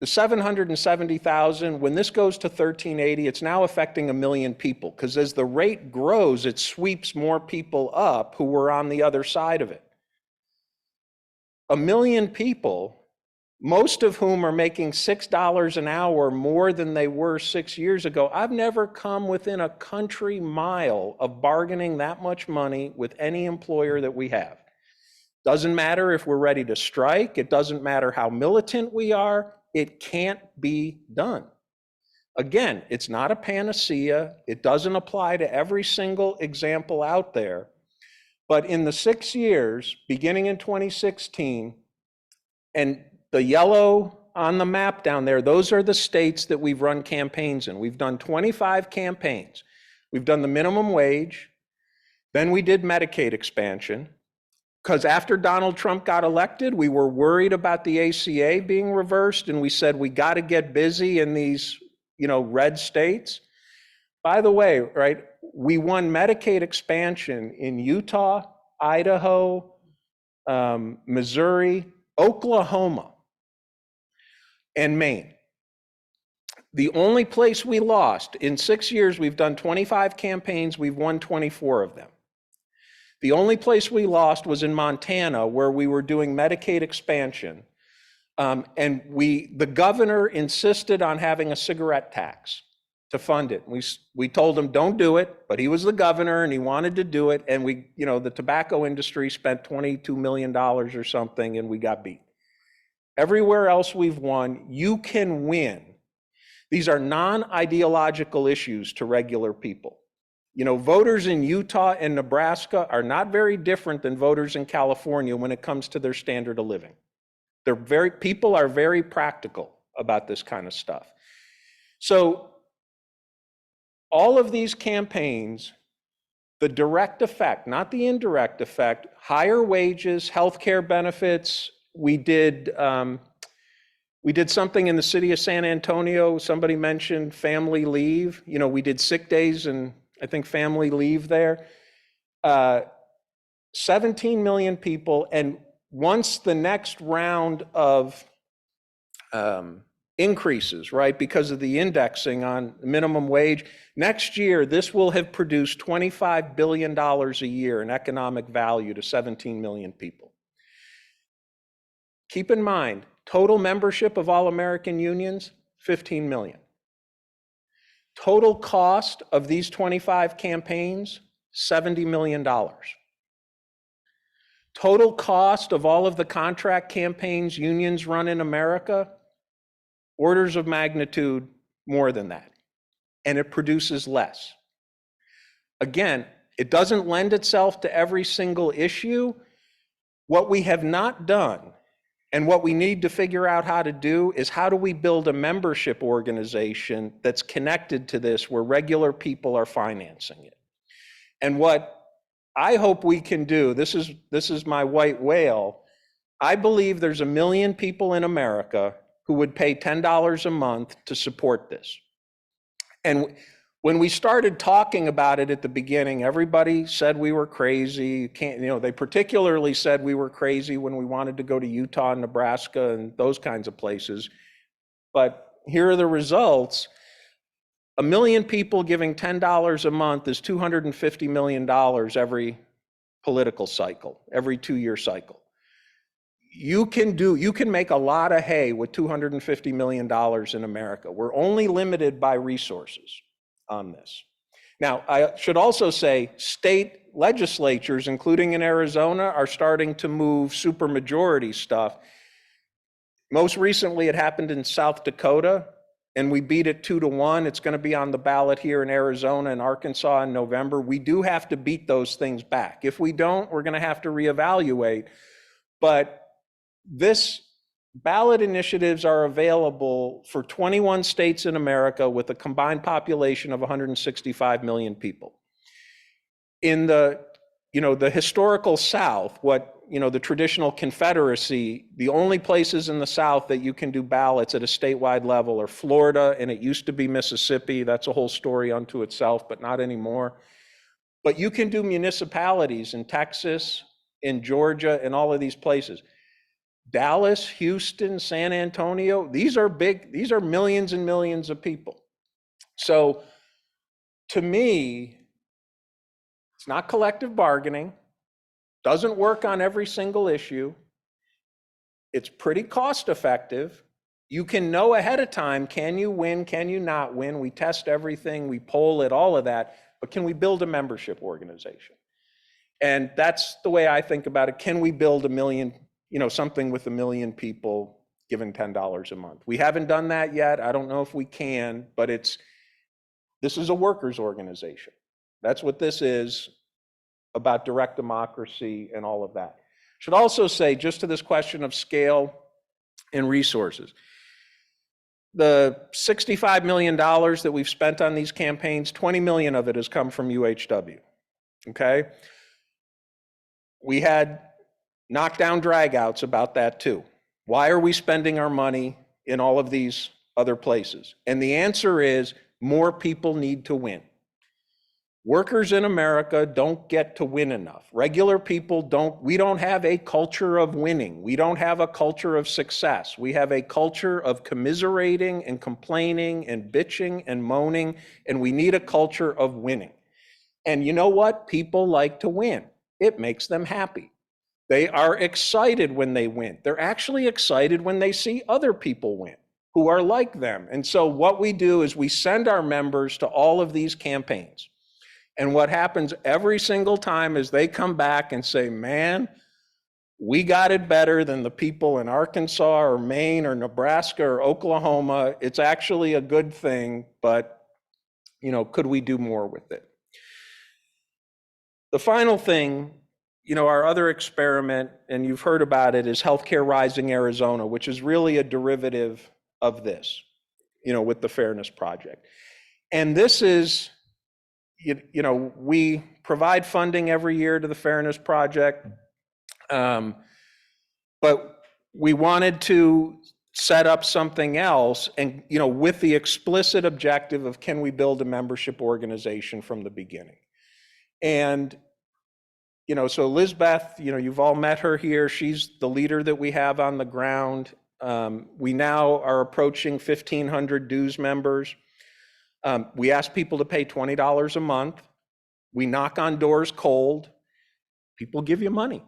The 770,000, when this goes to 1380, it's now affecting 1 million people, because as the rate grows, it sweeps more people up who were on the other side of it. 1 million people, most of whom are making $6 an hour more than they were 6 years ago. I've never come within a country mile of bargaining that much money with any employer that we have. Doesn't matter if we're ready to strike. It doesn't matter how militant we are. It can't be done. Again, it's not a panacea. It doesn't apply to every single example out there. But in the 6 years, beginning in 2016, and the yellow on the map down there, those are the states that we've run campaigns in. We've done 25 campaigns. We've done the minimum wage. Then we did Medicaid expansion. Because after Donald Trump got elected, we were worried about the ACA being reversed, and we said we got to get busy in these, red states. By the way, right, we won Medicaid expansion in Utah, Idaho, Missouri, Oklahoma, and Maine. The only place we lost, in 6 years, we've done 25 campaigns, we've won 24 of them. The only place we lost was in Montana, where we were doing Medicaid expansion. And the governor insisted on having a cigarette tax to fund it. We told him, don't do it, but he was the governor and he wanted to do it. And the tobacco industry spent $22 million or something, and we got beat. Everywhere else we've won, you can win. These are non-ideological issues to regular people. Voters in Utah and Nebraska are not very different than voters in California when it comes to their standard of living. People are very practical about this kind of stuff. So all of these campaigns, the direct effect, not the indirect effect, higher wages, healthcare benefits. We did something in the city of San Antonio. Somebody mentioned family leave. We did sick days and I think family leave there. 17 million people. And once the next round of increases, right, because of the indexing on minimum wage, next year, this will have produced $25 billion a year in economic value to 17 million people. Keep in mind, total membership of all American unions, 15 million. Total cost of these 25 campaigns, $70 million. Total cost of all of the contract campaigns unions run in America, orders of magnitude more than that. And it produces less. Again, it doesn't lend itself to every single issue. What we have not done, and what we need to figure out how to do, is how do we build a membership organization that's connected to this, where regular people are financing it. And what I hope we can do, this is my white whale, I believe there's 1 million people in America who would pay $10 a month to support this. And when we started talking about it at the beginning, everybody said we were crazy. They particularly said we were crazy when we wanted to go to Utah and Nebraska and those kinds of places. But here are the results. 1 million people giving $10 a month is $250 million every political cycle, every 2-year cycle. You can make a lot of hay with $250 million in America. We're only limited by resources on this. Now, I should also say state legislatures, including in Arizona, are starting to move supermajority stuff. Most recently, it happened in South Dakota, and we beat it 2-1. It's going to be on the ballot here in Arizona and Arkansas in November. We do have to beat those things back. If we don't, we're going to have to reevaluate. But this ballot initiatives are available for 21 states in America with a combined population of 165 million people. In the, the historical South, the traditional Confederacy, the only places in the South that you can do ballots at a statewide level are Florida, and it used to be Mississippi. That's a whole story unto itself, but not anymore. But you can do municipalities in Texas, in Georgia, and all of these places. Dallas, Houston, San Antonio, these are big, these are millions and millions of people. So to me, it's not collective bargaining, doesn't work on every single issue. It's pretty cost effective. You can know ahead of time, can you win, can you not win? We test everything, we poll it, all of that, but can we build a membership organization? And that's the way I think about it. Can we build a million, something with 1 million people given $10 a month? We haven't done that yet. I don't know if we can, but this is a workers' organization. That's what this is, about direct democracy and all of that. Should also say, just to this question of scale and resources, the $65 million that we've spent on these campaigns, 20 million of it has come from UHW, okay? We had knockdown dragouts about that too. Why are we spending our money in all of these other places? And the answer is more people need to win. Workers in America don't get to win enough. Regular people we don't have a culture of winning. We don't have a culture of success. We have a culture of commiserating and complaining and bitching and moaning, and we need a culture of winning. And you know what? People like to win. It makes them happy. They are excited when they win. They're actually excited when they see other people win who are like them. And so what we do is we send our members to all of these campaigns. And what happens every single time is they come back and say, man, we got it better than the people in Arkansas or Maine or Nebraska or Oklahoma. It's actually a good thing, but could we do more with it? The final thing, our other experiment, and you've heard about it, is Healthcare Rising Arizona, which is really a derivative of this, with the Fairness Project. And this is, we provide funding every year to the Fairness Project, but we wanted to set up something else, and with the explicit objective of, can we build a membership organization from the beginning? And so Lizbeth, you've all met her here. She's the leader that we have on the ground. We now are approaching 1,500 dues members. We ask people to pay $20 a month. We knock on doors cold. People give you money.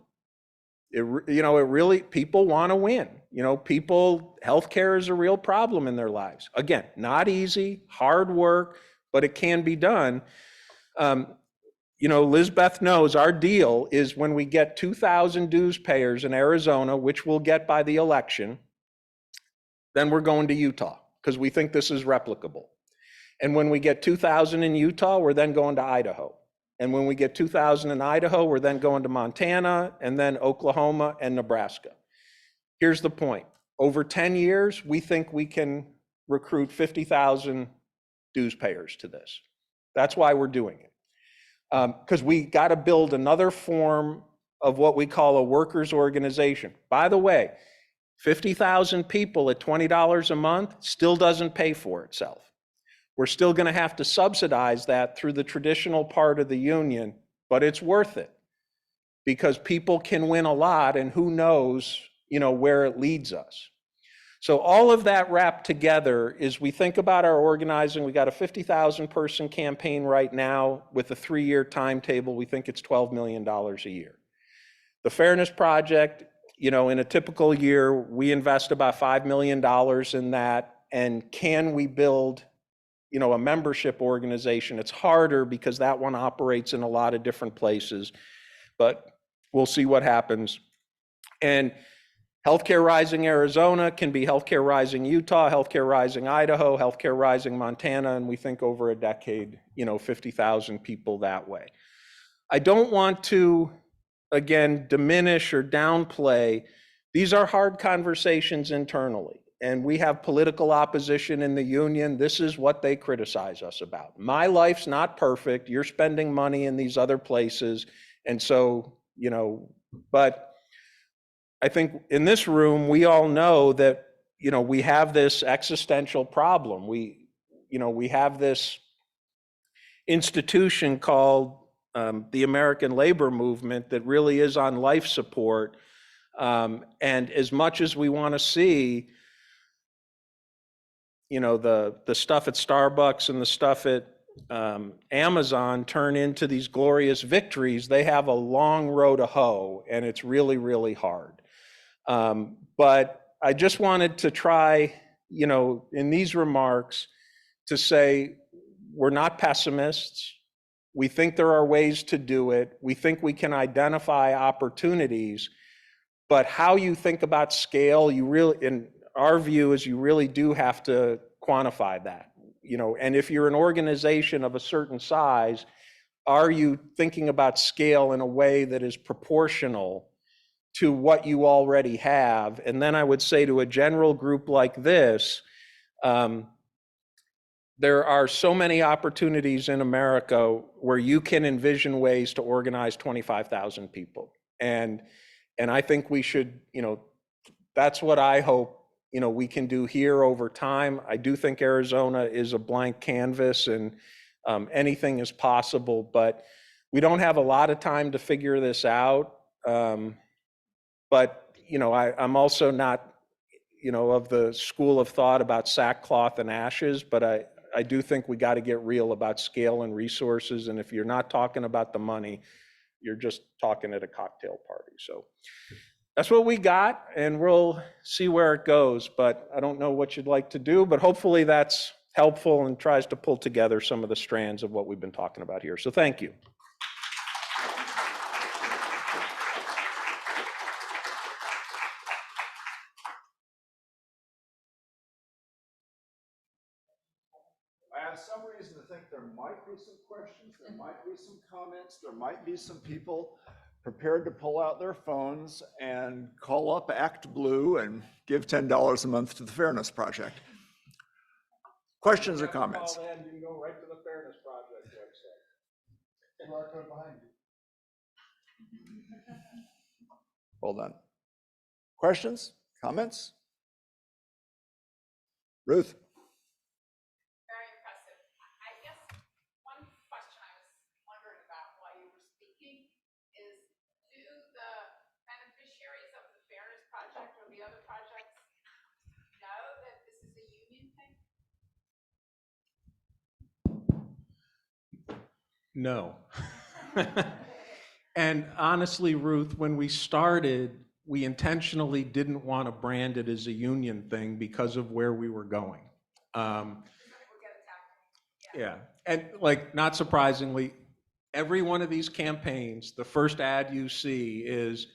It really, people want to win. Healthcare is a real problem in their lives. Again, not easy, hard work, but it can be done. Lizbeth knows our deal is when we get 2,000 dues payers in Arizona, which we'll get by the election, then we're going to Utah because we think this is replicable. And when we get 2,000 in Utah, we're then going to Idaho. And when we get 2,000 in Idaho, we're then going to Montana and then Oklahoma and Nebraska. Here's the point. Over 10 years, we think we can recruit 50,000 dues payers to this. That's why we're doing it. Because we got to build another form of what we call a workers' organization. By the way, 50,000 people at $20 a month still doesn't pay for itself. We're still going to have to subsidize that through the traditional part of the union, but it's worth it because people can win a lot, and who knows, where it leads us. So all of that wrapped together is we think about our organizing. We got a 50,000 person campaign right now with a 3-year timetable. We think it's $12 million a year. The Fairness Project, in a typical year, we invest about $5 million in that. And can we build, a membership organization? It's harder because that one operates in a lot of different places, but we'll see what happens. And Healthcare Rising Arizona can be Healthcare Rising Utah, Healthcare Rising Idaho, Healthcare Rising Montana, and we think over a decade, 50,000 people that way. I don't want to, again, diminish or downplay these are hard conversations internally, and we have political opposition in the union. This is what they criticize us about. My life's not perfect. You're spending money in these other places. And so, but I think in this room, we all know that, we have this existential problem. We have this institution called the American labor movement that really is on life support. And as much as we want to see, the stuff at Starbucks and the stuff at Amazon turn into these glorious victories, they have a long road to hoe, and it's really, really hard. But I just wanted to try, in these remarks, to say we're not pessimists. We think there are ways to do it. We think we can identify opportunities, but how you think about scale, in our view, is you really do have to quantify that. And if you're an organization of a certain size, are you thinking about scale in a way that is proportional to what you already have? And then I would say to a general group like this, there are so many opportunities in America where you can envision ways to organize 25,000 people. And I think we should, that's what I hope, we can do here over time. I do think Arizona is a blank canvas, and anything is possible, but we don't have a lot of time to figure this out. But, I'm also not, of the school of thought about sackcloth and ashes, but I do think we got to get real about scale and resources. And if you're not talking about the money, you're just talking at a cocktail party. So that's what we got, and we'll see where it goes. But I don't know what you'd like to do, but hopefully that's helpful and tries to pull together some of the strands of what we've been talking about here. So thank you. I have some reason to think there might be some questions, there might be some comments, there might be some people prepared to pull out their phones and call up Act Blue and give $10 a month to the Fairness Project. Questions or comments? You can go right to the Fairness Project website. QR code behind you. Well done. Questions, comments? Ruth? Very impressive. I guess one question I was wondering about while you were speaking is, do the beneficiaries of the Fairness Project or the other projects know that this is a union thing? No. And honestly, Ruth, when we started, we intentionally didn't want to brand it as a union thing because of where we were going. Yeah, and not surprisingly, every one of these campaigns, the first ad you see is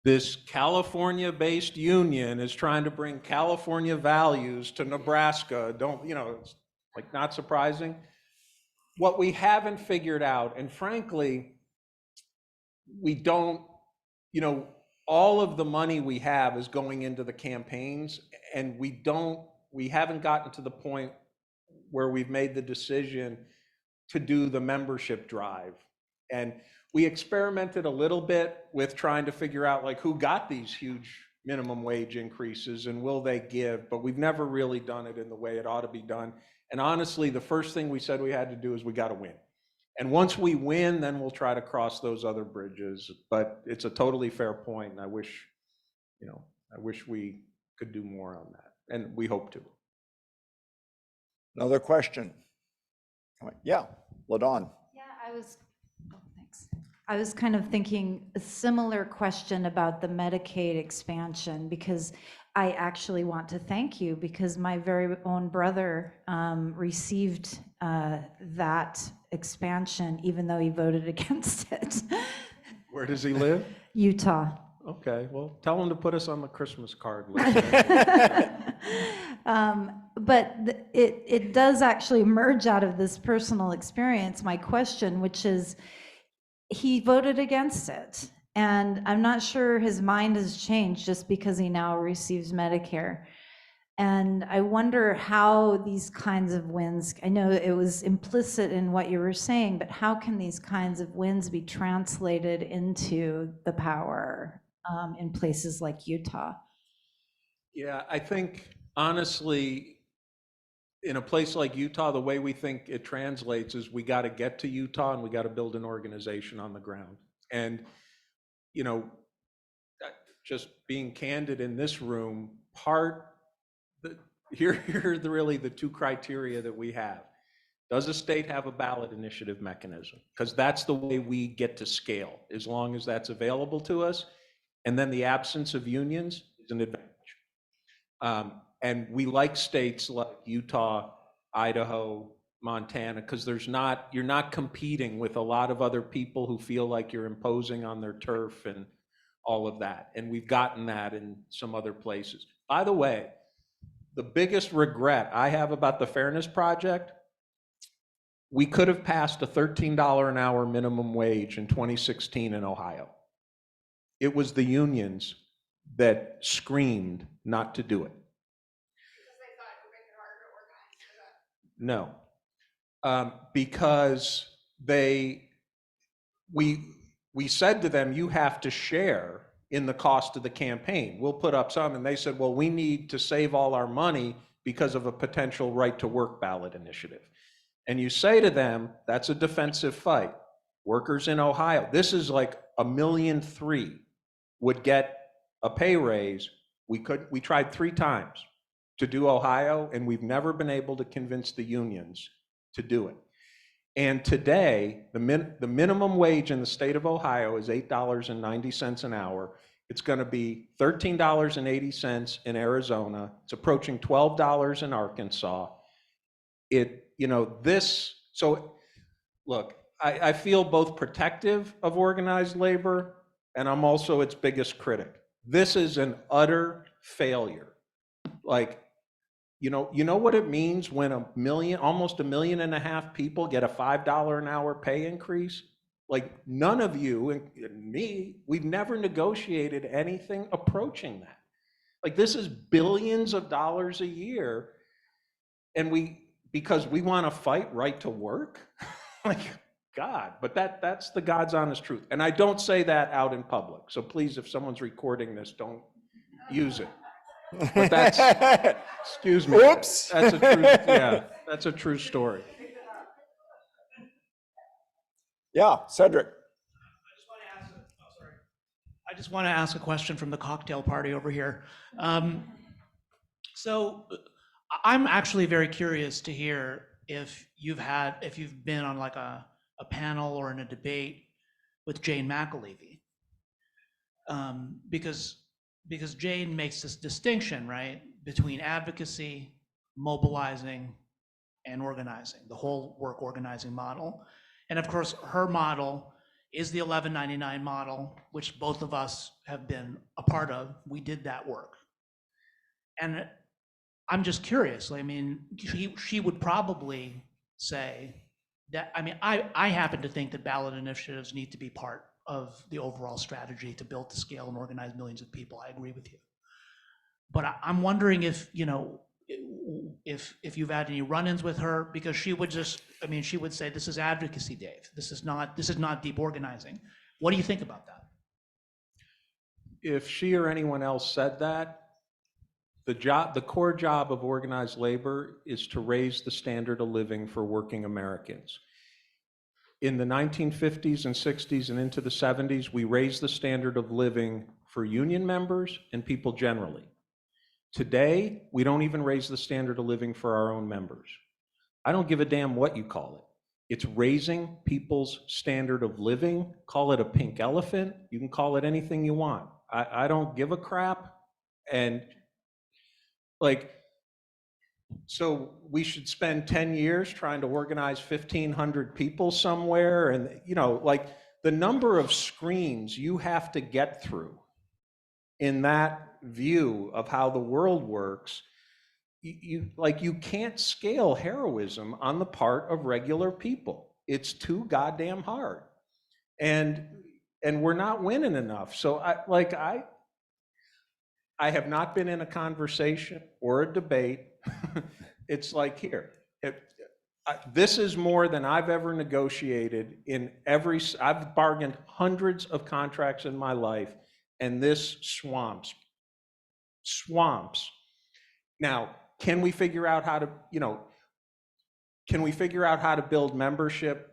this California-based union is trying to bring California values to Nebraska. It's not surprising. What we haven't figured out, and frankly, we don't, all of the money we have is going into the campaigns, and we haven't gotten to the point where we've made the decision to do the membership drive. And we experimented a little bit with trying to figure out who got these huge minimum wage increases and will they give, but we've never really done it in the way it ought to be done. And honestly, the first thing we said we had to do is we got to win. And once we win, then we'll try to cross those other bridges. But it's a totally fair point, and I wish we could do more on that, and we hope to. Another question? Yeah, LaDawn. Yeah, thanks. I was kind of thinking a similar question about the Medicaid expansion, because I actually want to thank you, because my very own brother received that expansion, even though he voted against it. Where does he live? Utah. Okay, well, tell him to put us on the Christmas card list. But it does actually emerge out of this personal experience, my question, which is, he voted against it. And I'm not sure his mind has changed just because he now receives Medicare. And I wonder how these kinds of wins, I know it was implicit in what you were saying, but how can these kinds of wins be translated into the power in places like Utah? Yeah, I think honestly, in a place like Utah, the way we think it translates is we got to get to Utah and we got to build an organization on the ground. And, you know, just being candid in this room, here are really the two criteria that we have. Does a state have a ballot initiative mechanism? Because that's the way we get to scale, as long as that's available to us. And then the absence of unions is an advantage. And we like states like Utah, Idaho, Montana, because you're not competing with a lot of other people who feel like you're imposing on their turf and all of that. And we've gotten that in some other places. By the way, the biggest regret I have about the Fairness Project, we could have passed a $13 an hour minimum wage in 2016 in Ohio. It was the unions that screamed not to do it. Because they thought it would make it harder to organize for that. No, because we said to them, you have to share in the cost of the campaign. We'll put up some, and they said, well, we need to save all our money because of a potential right to work ballot initiative. And you say to them, that's a defensive fight. Workers in Ohio, this is like 1.3 million would get a pay raise. We tried 3 times to do Ohio, and we've never been able to convince the unions to do it. And today, the minimum wage in the state of Ohio is $8.90 an hour. It's going to be $13.80 in Arizona. It's approaching $12 in Arkansas. So look, I feel both protective of organized labor, and I'm also its biggest critic. This is an utter failure. Like, you know what it means when almost 1.5 million people get a $5 an hour pay increase? Like, none of you and me, we've never negotiated anything approaching that. Like, this is billions of dollars a year, and because we want to fight right to work? Like, God, but that's the God's honest truth. And I don't say that out in public. So please, if someone's recording this, don't use it. But that's, excuse me. Oops. That's a true, yeah, that's a true story. Yeah, Cedric. I just want to ask a question from the cocktail party over here. So I'm actually very curious to hear if you've been on like a panel or in a debate with Jane McAlevey, because Jane makes this distinction, right, between advocacy, mobilizing, and organizing, the whole work organizing model. And of course, her model is the 1199 model, which both of us have been a part of. We did that work. And I'm just curious, I mean, she would probably say that, I mean, I happen to think that ballot initiatives need to be part of the overall strategy to build the scale and organize millions of people. I agree with you. But I'm wondering if, if you've had any run-ins with her, because she would she would say, this is advocacy, Dave. This is not deep organizing. What do you think about that? If she or anyone else said that, the core job of organized labor is to raise the standard of living for working Americans. In the 1950s and 60s and into the 70s, we raised the standard of living for union members and people generally. Today, we don't even raise the standard of living for our own members. I don't give a damn what you call it. It's raising people's standard of living. Call it a pink elephant. You can call it anything you want. I don't give a crap. And so we should spend 10 years trying to organize 1,500 people somewhere. And, the number of screens you have to get through in that view of how the world works, you can't scale heroism on the part of regular people. It's too goddamn hard. And and we're not winning enough. So I have not been in a conversation or a debate. It's like here, this is more than I've ever negotiated in I've bargained hundreds of contracts in my life, and this swamps. Now, can we figure out how to, can we figure out how to build membership?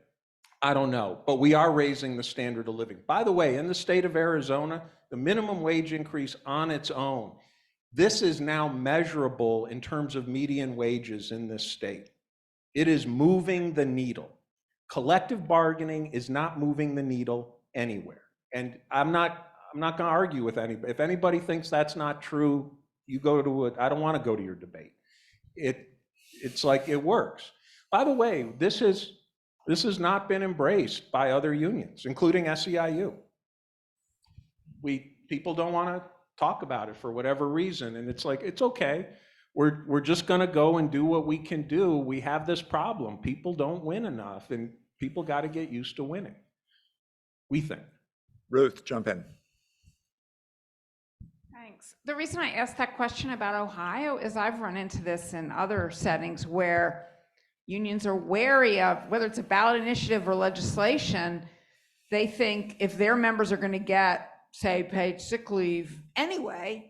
I don't know, but we are raising the standard of living. By the way, in the state of Arizona, the minimum wage increase on its own, this is now measurable in terms of median wages in this state. It is moving the needle. Collective bargaining is not moving the needle anywhere. And I'm not going to argue with anybody. If anybody thinks that's not true, you go to it. I don't want to go to your debate. It's like it works. By the way, this has not been embraced by other unions, including SEIU. People don't want to talk about it for whatever reason, and it's like, it's okay. We're just going to go and do what we can do. We have this problem. People don't win enough, and people got to get used to winning, we think. Ruth, jump in. Thanks. The reason I asked that question about Ohio is I've run into this in other settings where unions are wary of whether it's a ballot initiative or legislation. They think if their members are going to get, say, paid sick leave anyway,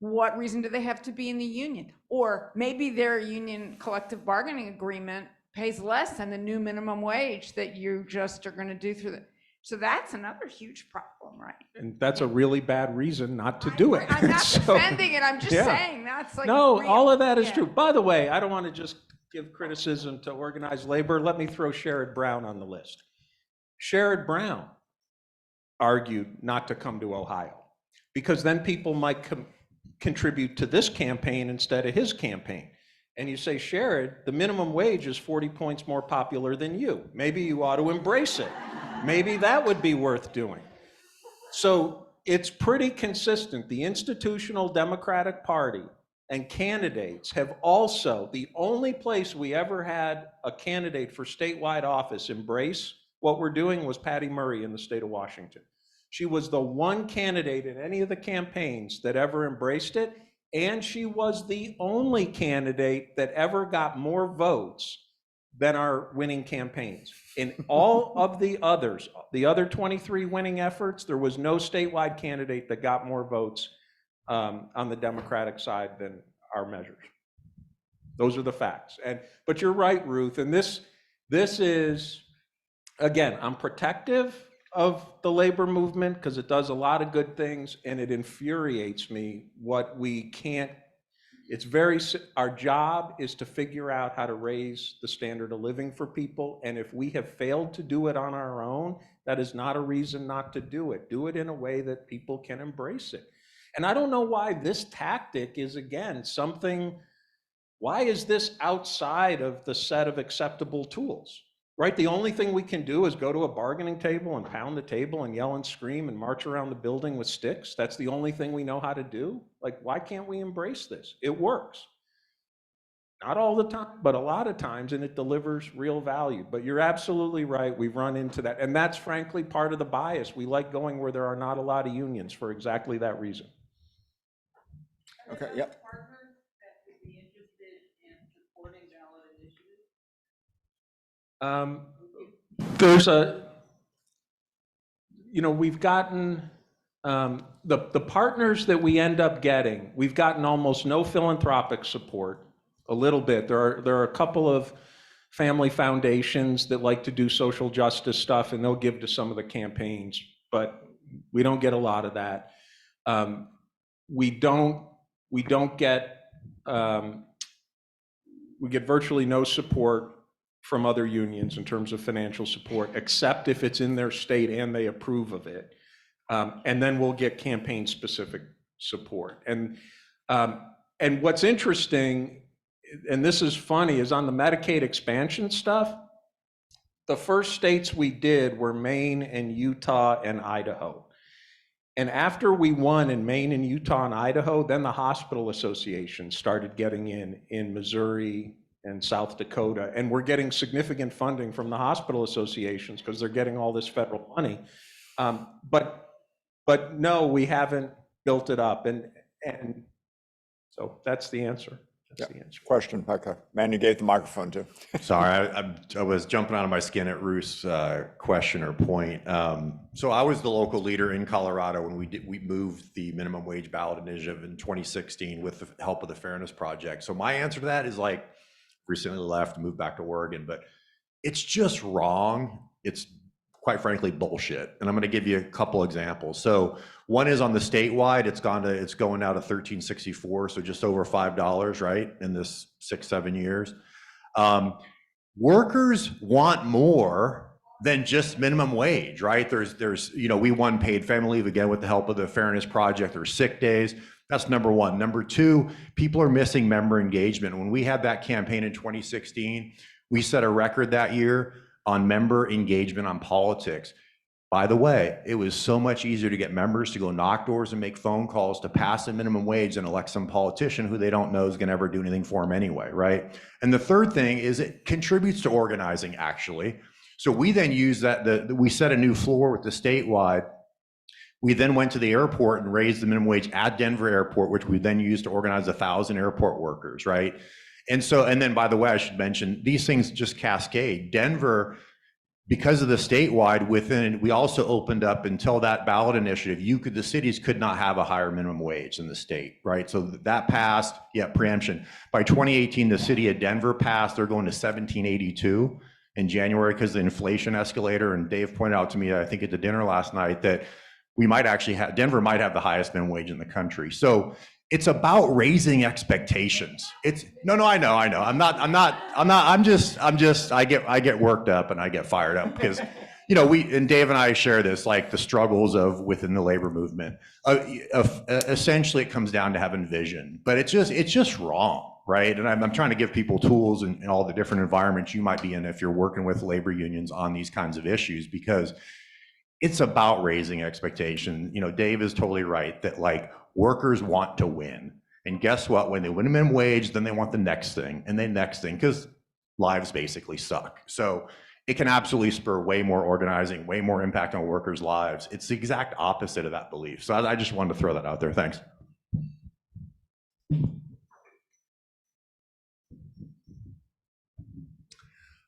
what reason do they have to be in the union? Or maybe their union collective bargaining agreement pays less than the new minimum wage that you just are going to do through the. So that's another huge problem, right? And that's a really bad reason not to do it. I'm not So, defending it. I'm just saying that's like. No, real. all of that is Yeah. true. By the way, I don't want to just give criticism to organized labor. Let me throw Sherrod Brown on the list. Sherrod Brown argued not to come to Ohio because then people might contribute to this campaign instead of his campaign. And you say, Sherrod, the minimum wage is 40 points more popular than you. Maybe you ought to embrace it. Maybe that would be worth doing. So it's pretty consistent. The institutional Democratic Party and candidates have also, the only place we ever had a candidate for statewide office embrace what we're doing was Patty Murray in the state of Washington. She was the one candidate in any of the campaigns that ever embraced it, and she was the only candidate that ever got more votes than our winning campaigns. In all of the others, the other 23 winning efforts, there was no statewide candidate that got more votes on the Democratic side than our measures. Those are the facts. But you're right, Ruth, and this is, again, I'm protective of the labor movement because it does a lot of good things, and it infuriates me what we can't. Our job is to figure out how to raise the standard of living for people, and if we have failed to do it on our own, that is not a reason not to do it. Do it in a way that people can embrace it. And I don't know why this tactic is, again, why is this outside of the set of acceptable tools? Right? The only thing we can do is go to a bargaining table and pound the table and yell and scream and march around the building with sticks. That's the only thing we know how to do. Like, why can't we embrace this? It works. Not all the time, but a lot of times, and it delivers real value. But you're absolutely right. We've run into that. And that's frankly part of the bias. We like going where there are not a lot of unions for exactly that reason. Okay, yep. There's we've gotten, the partners that we end up getting, we've gotten almost no philanthropic support, a little bit. There are a couple of family foundations that like to do social justice stuff, and they'll give to some of the campaigns, but we don't get a lot of that. We get virtually no support from other unions in terms of financial support, except if it's in their state and they approve of it. And then we'll get campaign specific support. And what's interesting, and this is funny, is on the Medicaid expansion stuff, the first states we did were Maine and Utah and Idaho. And after we won in Maine and Utah and Idaho, then the hospital associations started getting in Missouri and South Dakota, and we're getting significant funding from the hospital associations because they're getting all this federal money. But no, we haven't built it up, and so that's the answer. That's the answer. Question, Becca. Man, you gave the microphone to. Sorry, I was jumping out of my skin at Ruth's question or point. So I was the local leader in Colorado when we moved the minimum wage ballot initiative in 2016 with the help of the Fairness Project. So my answer to that is like, recently left, moved back to Oregon, but it's just wrong. It's quite frankly bullshit. And I'm going to give you a couple examples. So one is on the statewide, it's going now to $13.64, so just over $5, right, in this 6-7 years. Workers want more than just minimum wage, right? There's we won paid family leave again with the help of the Fairness Project. There's sick days. That's number one. Number two, people are missing member engagement. When we had that campaign in 2016, we set a record that year on member engagement on politics. By the way, it was so much easier to get members to go knock doors and make phone calls to pass a minimum wage than elect some politician who they don't know is going to ever do anything for them anyway, right? And the third thing is it contributes to organizing, actually. So we then use that, we set a new floor with the statewide. We then went to the airport and raised the minimum wage at Denver Airport, which we then used to organize 1,000 airport workers, right? And then, by the way, I should mention, these things just cascade. Denver, because of the statewide, we also opened up until that ballot initiative, the cities could not have a higher minimum wage than the state, right? So that passed, preemption. By 2018, the city of Denver passed, they're going to 1782 in January because of the inflation escalator. And Dave pointed out to me, I think at the dinner last night, that Denver might have the highest minimum wage in the country. So it's about raising expectations. I know. I get worked up and I get fired up because, and Dave and I share this, like the struggles within the labor movement. Essentially it comes down to having vision, but it's just wrong, right? And I'm trying to give people tools in all the different environments you might be in if you're working with labor unions on these kinds of issues, because it's about raising expectation. Dave is totally right that like workers want to win. And guess what? When they win a minimum wage, then they want the next thing and then next thing, because lives basically suck. So it can absolutely spur way more organizing, way more impact on workers' lives. It's the exact opposite of that belief. So I just wanted to throw that out there. Thanks.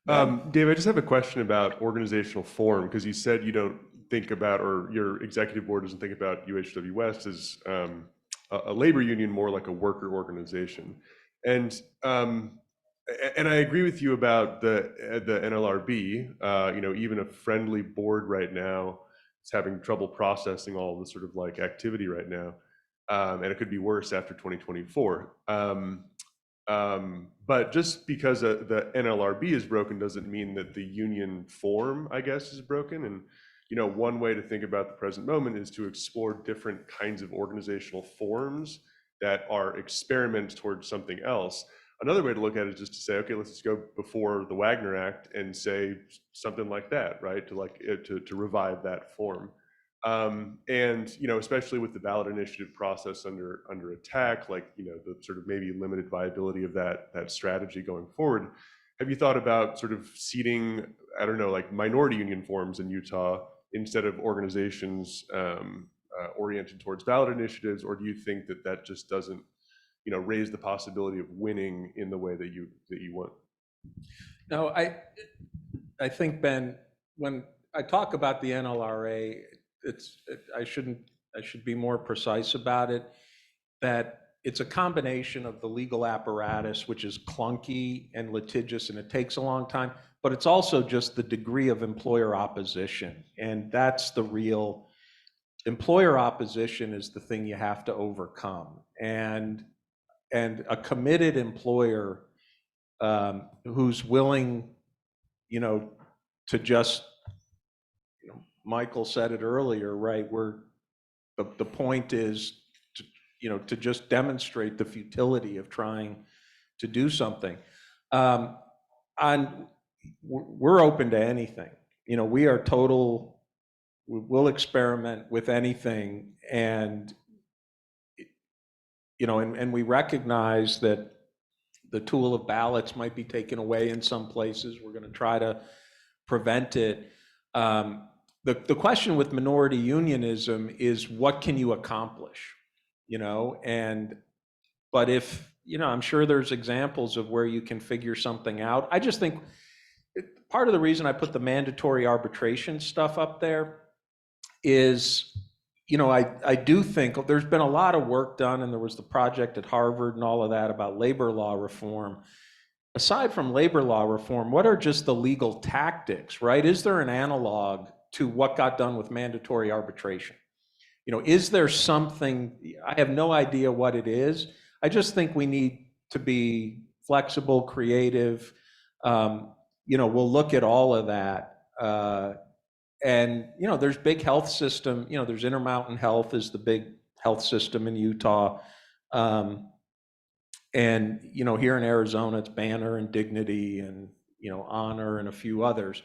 Dave, I just have a question about organizational form, because you said you don't think about, or your executive board doesn't think about UHW West as a labor union, more like a worker organization. And I agree with you about the NLRB. Even a friendly board right now is having trouble processing all the sort of like activity right now, and it could be worse after 2024. But just because the NLRB is broken doesn't mean that the union form, I guess, is broken. And one way to think about the present moment is to explore different kinds of organizational forms that are experiments towards something else. Another way to look at it is just to say, okay, let's just go before the Wagner Act and say something like that, right? To revive that form. And especially with the ballot initiative process under attack, the sort of maybe limited viability of that strategy going forward. Have you thought about sort of seating, I don't know, like minority union forms in Utah instead of organizations oriented towards ballot initiatives, or do you think that just doesn't, raise the possibility of winning in the way that you want? No, I think, Ben, when I talk about the NLRA, I should be more precise about it, that it's a combination of the legal apparatus, which is clunky and litigious and it takes a long time, but it's also just the degree of employer opposition. And that's the real employer opposition is the thing you have to overcome. And a committed employer who's willing, to just, Michael said it earlier, right? The point is to just demonstrate the futility of trying to do something. We're open to anything. We'll experiment with anything, and we recognize that the tool of ballots might be taken away in some places. We're going to try to prevent it. the question with minority unionism is what can you accomplish, but if, I'm sure there's examples of where you can figure something out. I just think part of the reason I put the mandatory arbitration stuff up there is, I do think there's been a lot of work done, and there was the project at Harvard and all of that about labor law reform. Aside from labor law reform, what are just the legal tactics, right? Is there an analog to what got done with mandatory arbitration? Is there something, I have no idea what it is. I just think we need to be flexible, creative. We'll look at all of that. And, there's big health system, there's Intermountain Health is the big health system in Utah. And, here in Arizona, it's Banner and Dignity and, Honor and a few others.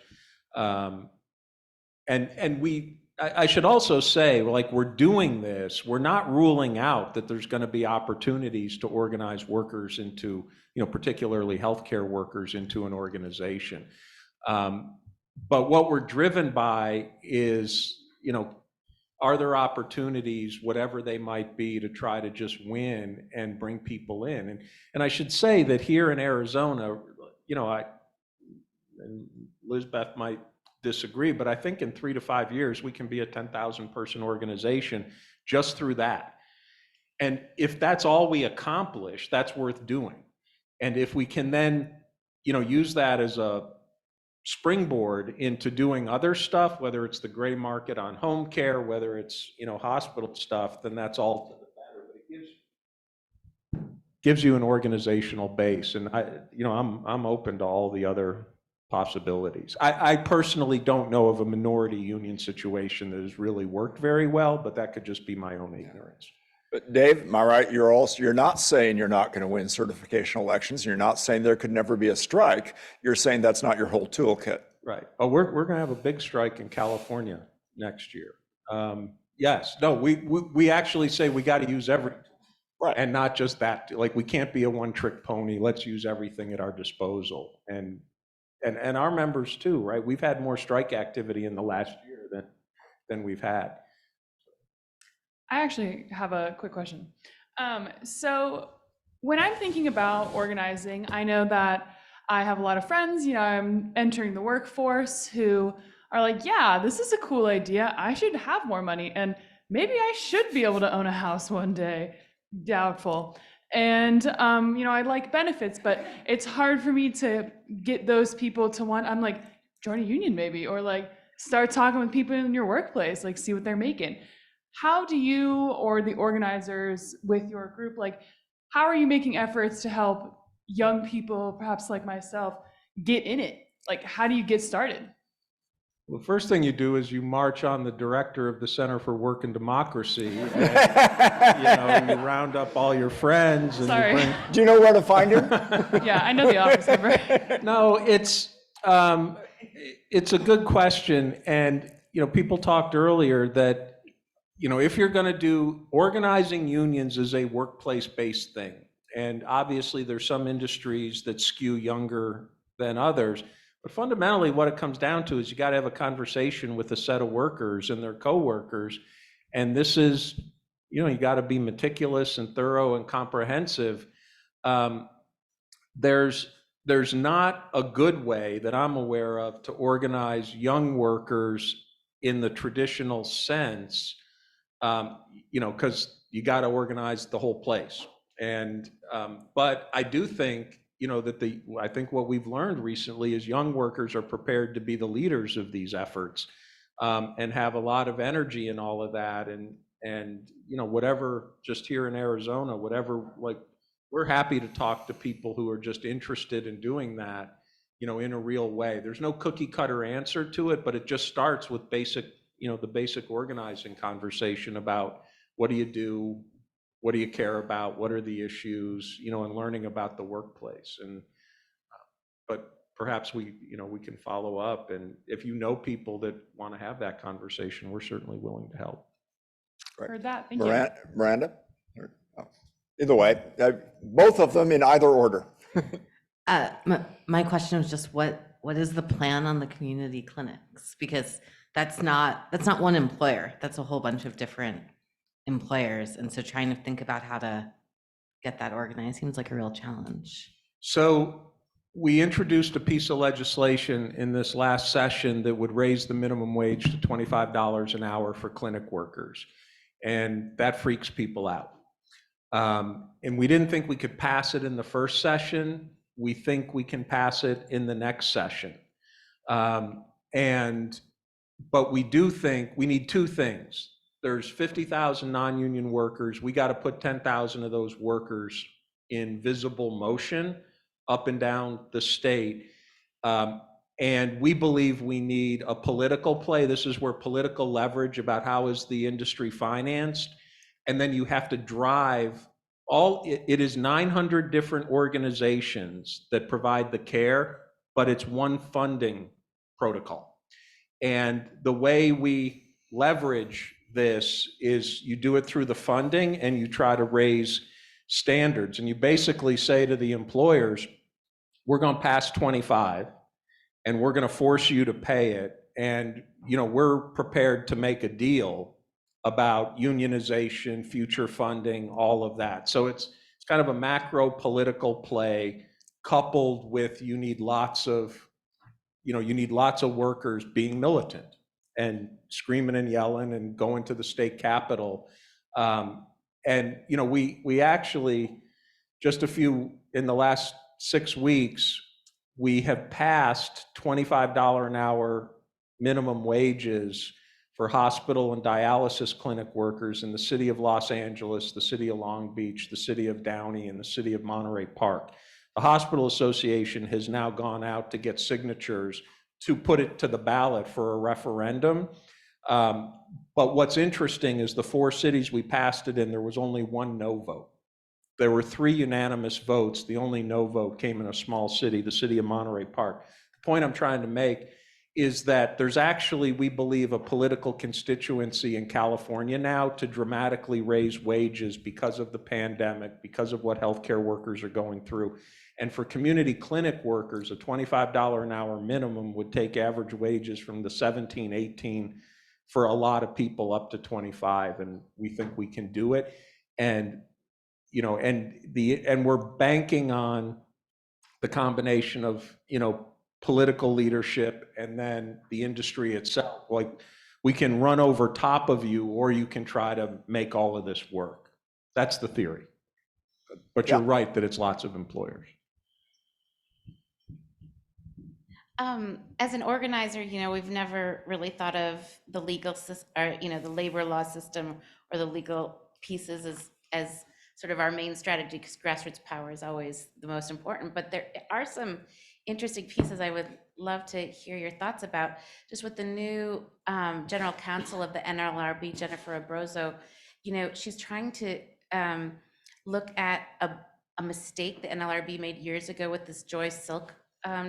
I should also say, like, we're doing this, we're not ruling out that there's going to be opportunities to organize workers into, particularly healthcare workers into an organization. But what we're driven by is, are there opportunities, whatever they might be, to try to just win and bring people in? And I should say that here in Arizona, and Lizbeth might disagree, but I think in 3 to 5 years, we can be a 10,000 person organization just through that. And if that's all we accomplish, that's worth doing. And if we can then, use that as a springboard into doing other stuff, whether it's the gray market on home care, whether it's, hospital stuff, then that's all to the better. But it gives you an organizational base. And I'm open to all the other possibilities. I personally don't know of a minority union situation that has really worked very well, but that could just be my own ignorance. But Dave, am I right? You're not saying you're not going to win certification elections. You're not saying there could never be a strike. You're saying that's not your whole toolkit. Right. Oh, we're going to have a big strike in California next year. Yes. No, we actually say we got to use everything. Right. And not just that. Like, we can't be a one-trick pony. Let's use everything at our disposal. And our members too, right? We've had more strike activity in the last year than we've had. I actually have a quick question. So when I'm thinking about organizing, I know that I have a lot of friends, I'm entering the workforce who are like, yeah, this is a cool idea. I should have more money and maybe I should be able to own a house one day. Doubtful. And, I like benefits, but it's hard for me to get those people to I'm like, join a union maybe, or like start talking with people in your workplace, like see what they're making. How do you or the organizers with your group, like, how are you making efforts to help young people, perhaps like myself, get in it? Like, how do you get started? Well, the first thing you do is you march on the director of the Center for Work and Democracy. And, you round up all your friends. And Sorry. Do you know where to find her? Yeah, I know the office number. No, it's a good question. And, people talked earlier that, if you're going to do organizing unions is a workplace-based thing. And obviously there's some industries that skew younger than others. But fundamentally, what it comes down to is you got to have a conversation with a set of workers and their coworkers. And this is, you got to be meticulous and thorough and comprehensive. There's not a good way that I'm aware of to organize young workers in the traditional sense, because you got to organize the whole place. And but I do think, I think what we've learned recently is young workers are prepared to be the leaders of these efforts, and have a lot of energy in all of that. And whatever, just here in Arizona, whatever, like, we're happy to talk to people who are just interested in doing that, in a real way. There's no cookie cutter answer to it, but it just starts with basic, the basic organizing conversation about what do you do? What do you care about? What are the issues, and learning about the workplace. And, but perhaps we can follow up. And if people that want to have that conversation, we're certainly willing to help. Right. Heard that. Thank you. Miranda? Either way, both of them in either order. My question was just what is the plan on the community clinics? Because that's not one employer. That's a whole bunch of different employers. And so trying to think about how to get that organized seems like a real challenge. So we introduced a piece of legislation in this last session that would raise the minimum wage to $25 an hour for clinic workers. And that freaks people out. And we didn't think we could pass it in the first session. We think we can pass it in the next session. But we do think we need two things. There's 50,000 non-union workers. We got to put 10,000 of those workers in visible motion up and down the state. And we believe we need a political play. This is where political leverage about how is the industry financed. And then you have to drive it is 900 different organizations that provide the care, but it's one funding protocol. And the way we leverage this is you do it through the funding and you try to raise standards. And you basically say to the employers, we're going to pass 25 and we're going to force you to pay it. And, we're prepared to make a deal about unionization, future funding, all of that. So it's kind of a macro political play coupled with you need lots of workers being militant and screaming and yelling and going to the state capitol. We actually, just in the last 6 weeks, we have passed $25 an hour minimum wages for hospital and dialysis clinic workers in the city of Los Angeles, the city of Long Beach, the city of Downey, and the city of Monterey Park. The Hospital Association has now gone out to get signatures to put it to the ballot for a referendum. But what's interesting is the 4 cities we passed it in, there was only 1 no vote. There were 3 unanimous votes. The only no vote came in a small city, the city of Monterey Park. The point I'm trying to make is that there's actually, we believe, a political constituency in California now to dramatically raise wages because of the pandemic, because of what healthcare workers are going through. And for community clinic workers, a $25 an hour minimum would take average wages from the 17, 18 for a lot of people up to 25. And we think we can do it. And, and we're banking on the combination of, political leadership and then the industry itself. Like, we can run over top of you, or you can try to make all of this work. That's the theory. But you're right that it's lots of employers. As an organizer, we've never really thought of the legal system, or the labor law system, or the legal pieces as sort of our main strategy, because grassroots power is always the most important. But there are some interesting pieces I would love to hear your thoughts about. Just with the new general counsel of the NLRB, Jennifer Abruzzo, she's trying to look at a mistake the NLRB made years ago with this Joy Silk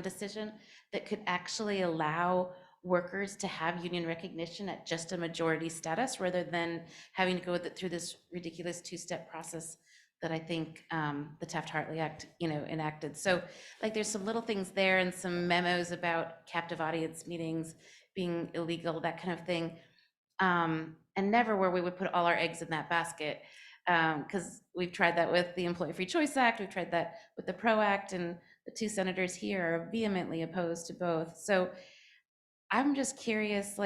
decision that could actually allow workers to have union recognition at just a majority status, rather than having to go through this ridiculous 2-step process that I think the Taft-Hartley Act, enacted. So, there's some little things there, and some memos about captive audience meetings being illegal, that kind of thing. And never where we would put all our eggs in that basket, because we've tried that with the Employee Free Choice Act, we've tried that with the PRO Act, and the 2 senators here are vehemently opposed to both. So I'm just curious,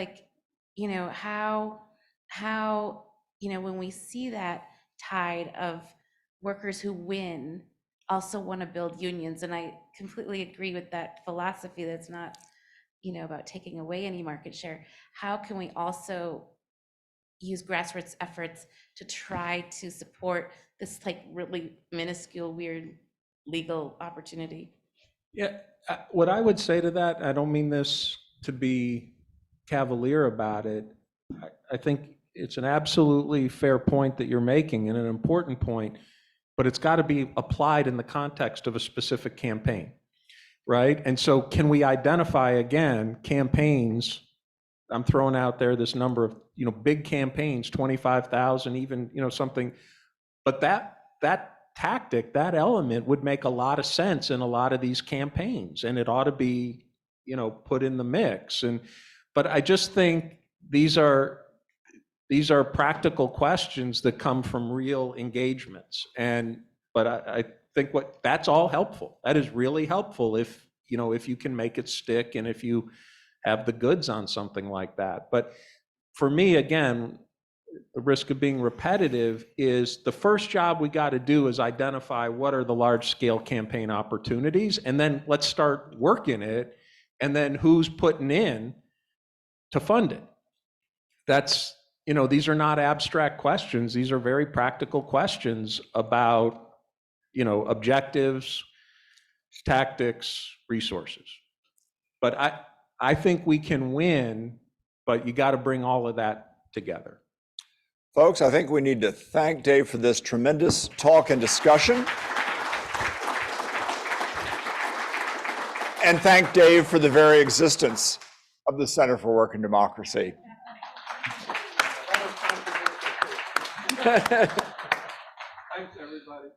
how when we see that tide of workers who win also want to build unions, and I completely agree with that philosophy that's not, about taking away any market share. How can we also use grassroots efforts to try to support this really minuscule, weird legal opportunity? Yeah, what I would say to that, I don't mean this to be cavalier about it. I think it's an absolutely fair point that you're making, and an important point, but it's got to be applied in the context of a specific campaign, right? And so can we identify, again, campaigns? I'm throwing out there this number of, big campaigns, 25,000, even, something, but that tactic, that element would make a lot of sense in a lot of these campaigns, and it ought to be, put in the mix. And But I just think these are practical questions that come from real engagements. But I think that's all helpful. That is really helpful if you can make it stick and if you have the goods on something like that. But for me, again, the risk of being repetitive is the first job we got to do is identify what are the large scale campaign opportunities, and then let's start working it, and then who's putting in to fund it. That's, these are not abstract questions. These are very practical questions about, objectives, tactics, resources. But I think we can win, but you got to bring all of that together. Folks, I think we need to thank Dave for this tremendous talk and discussion. And thank Dave for the very existence of the Center for Work and Democracy. Thanks, everybody.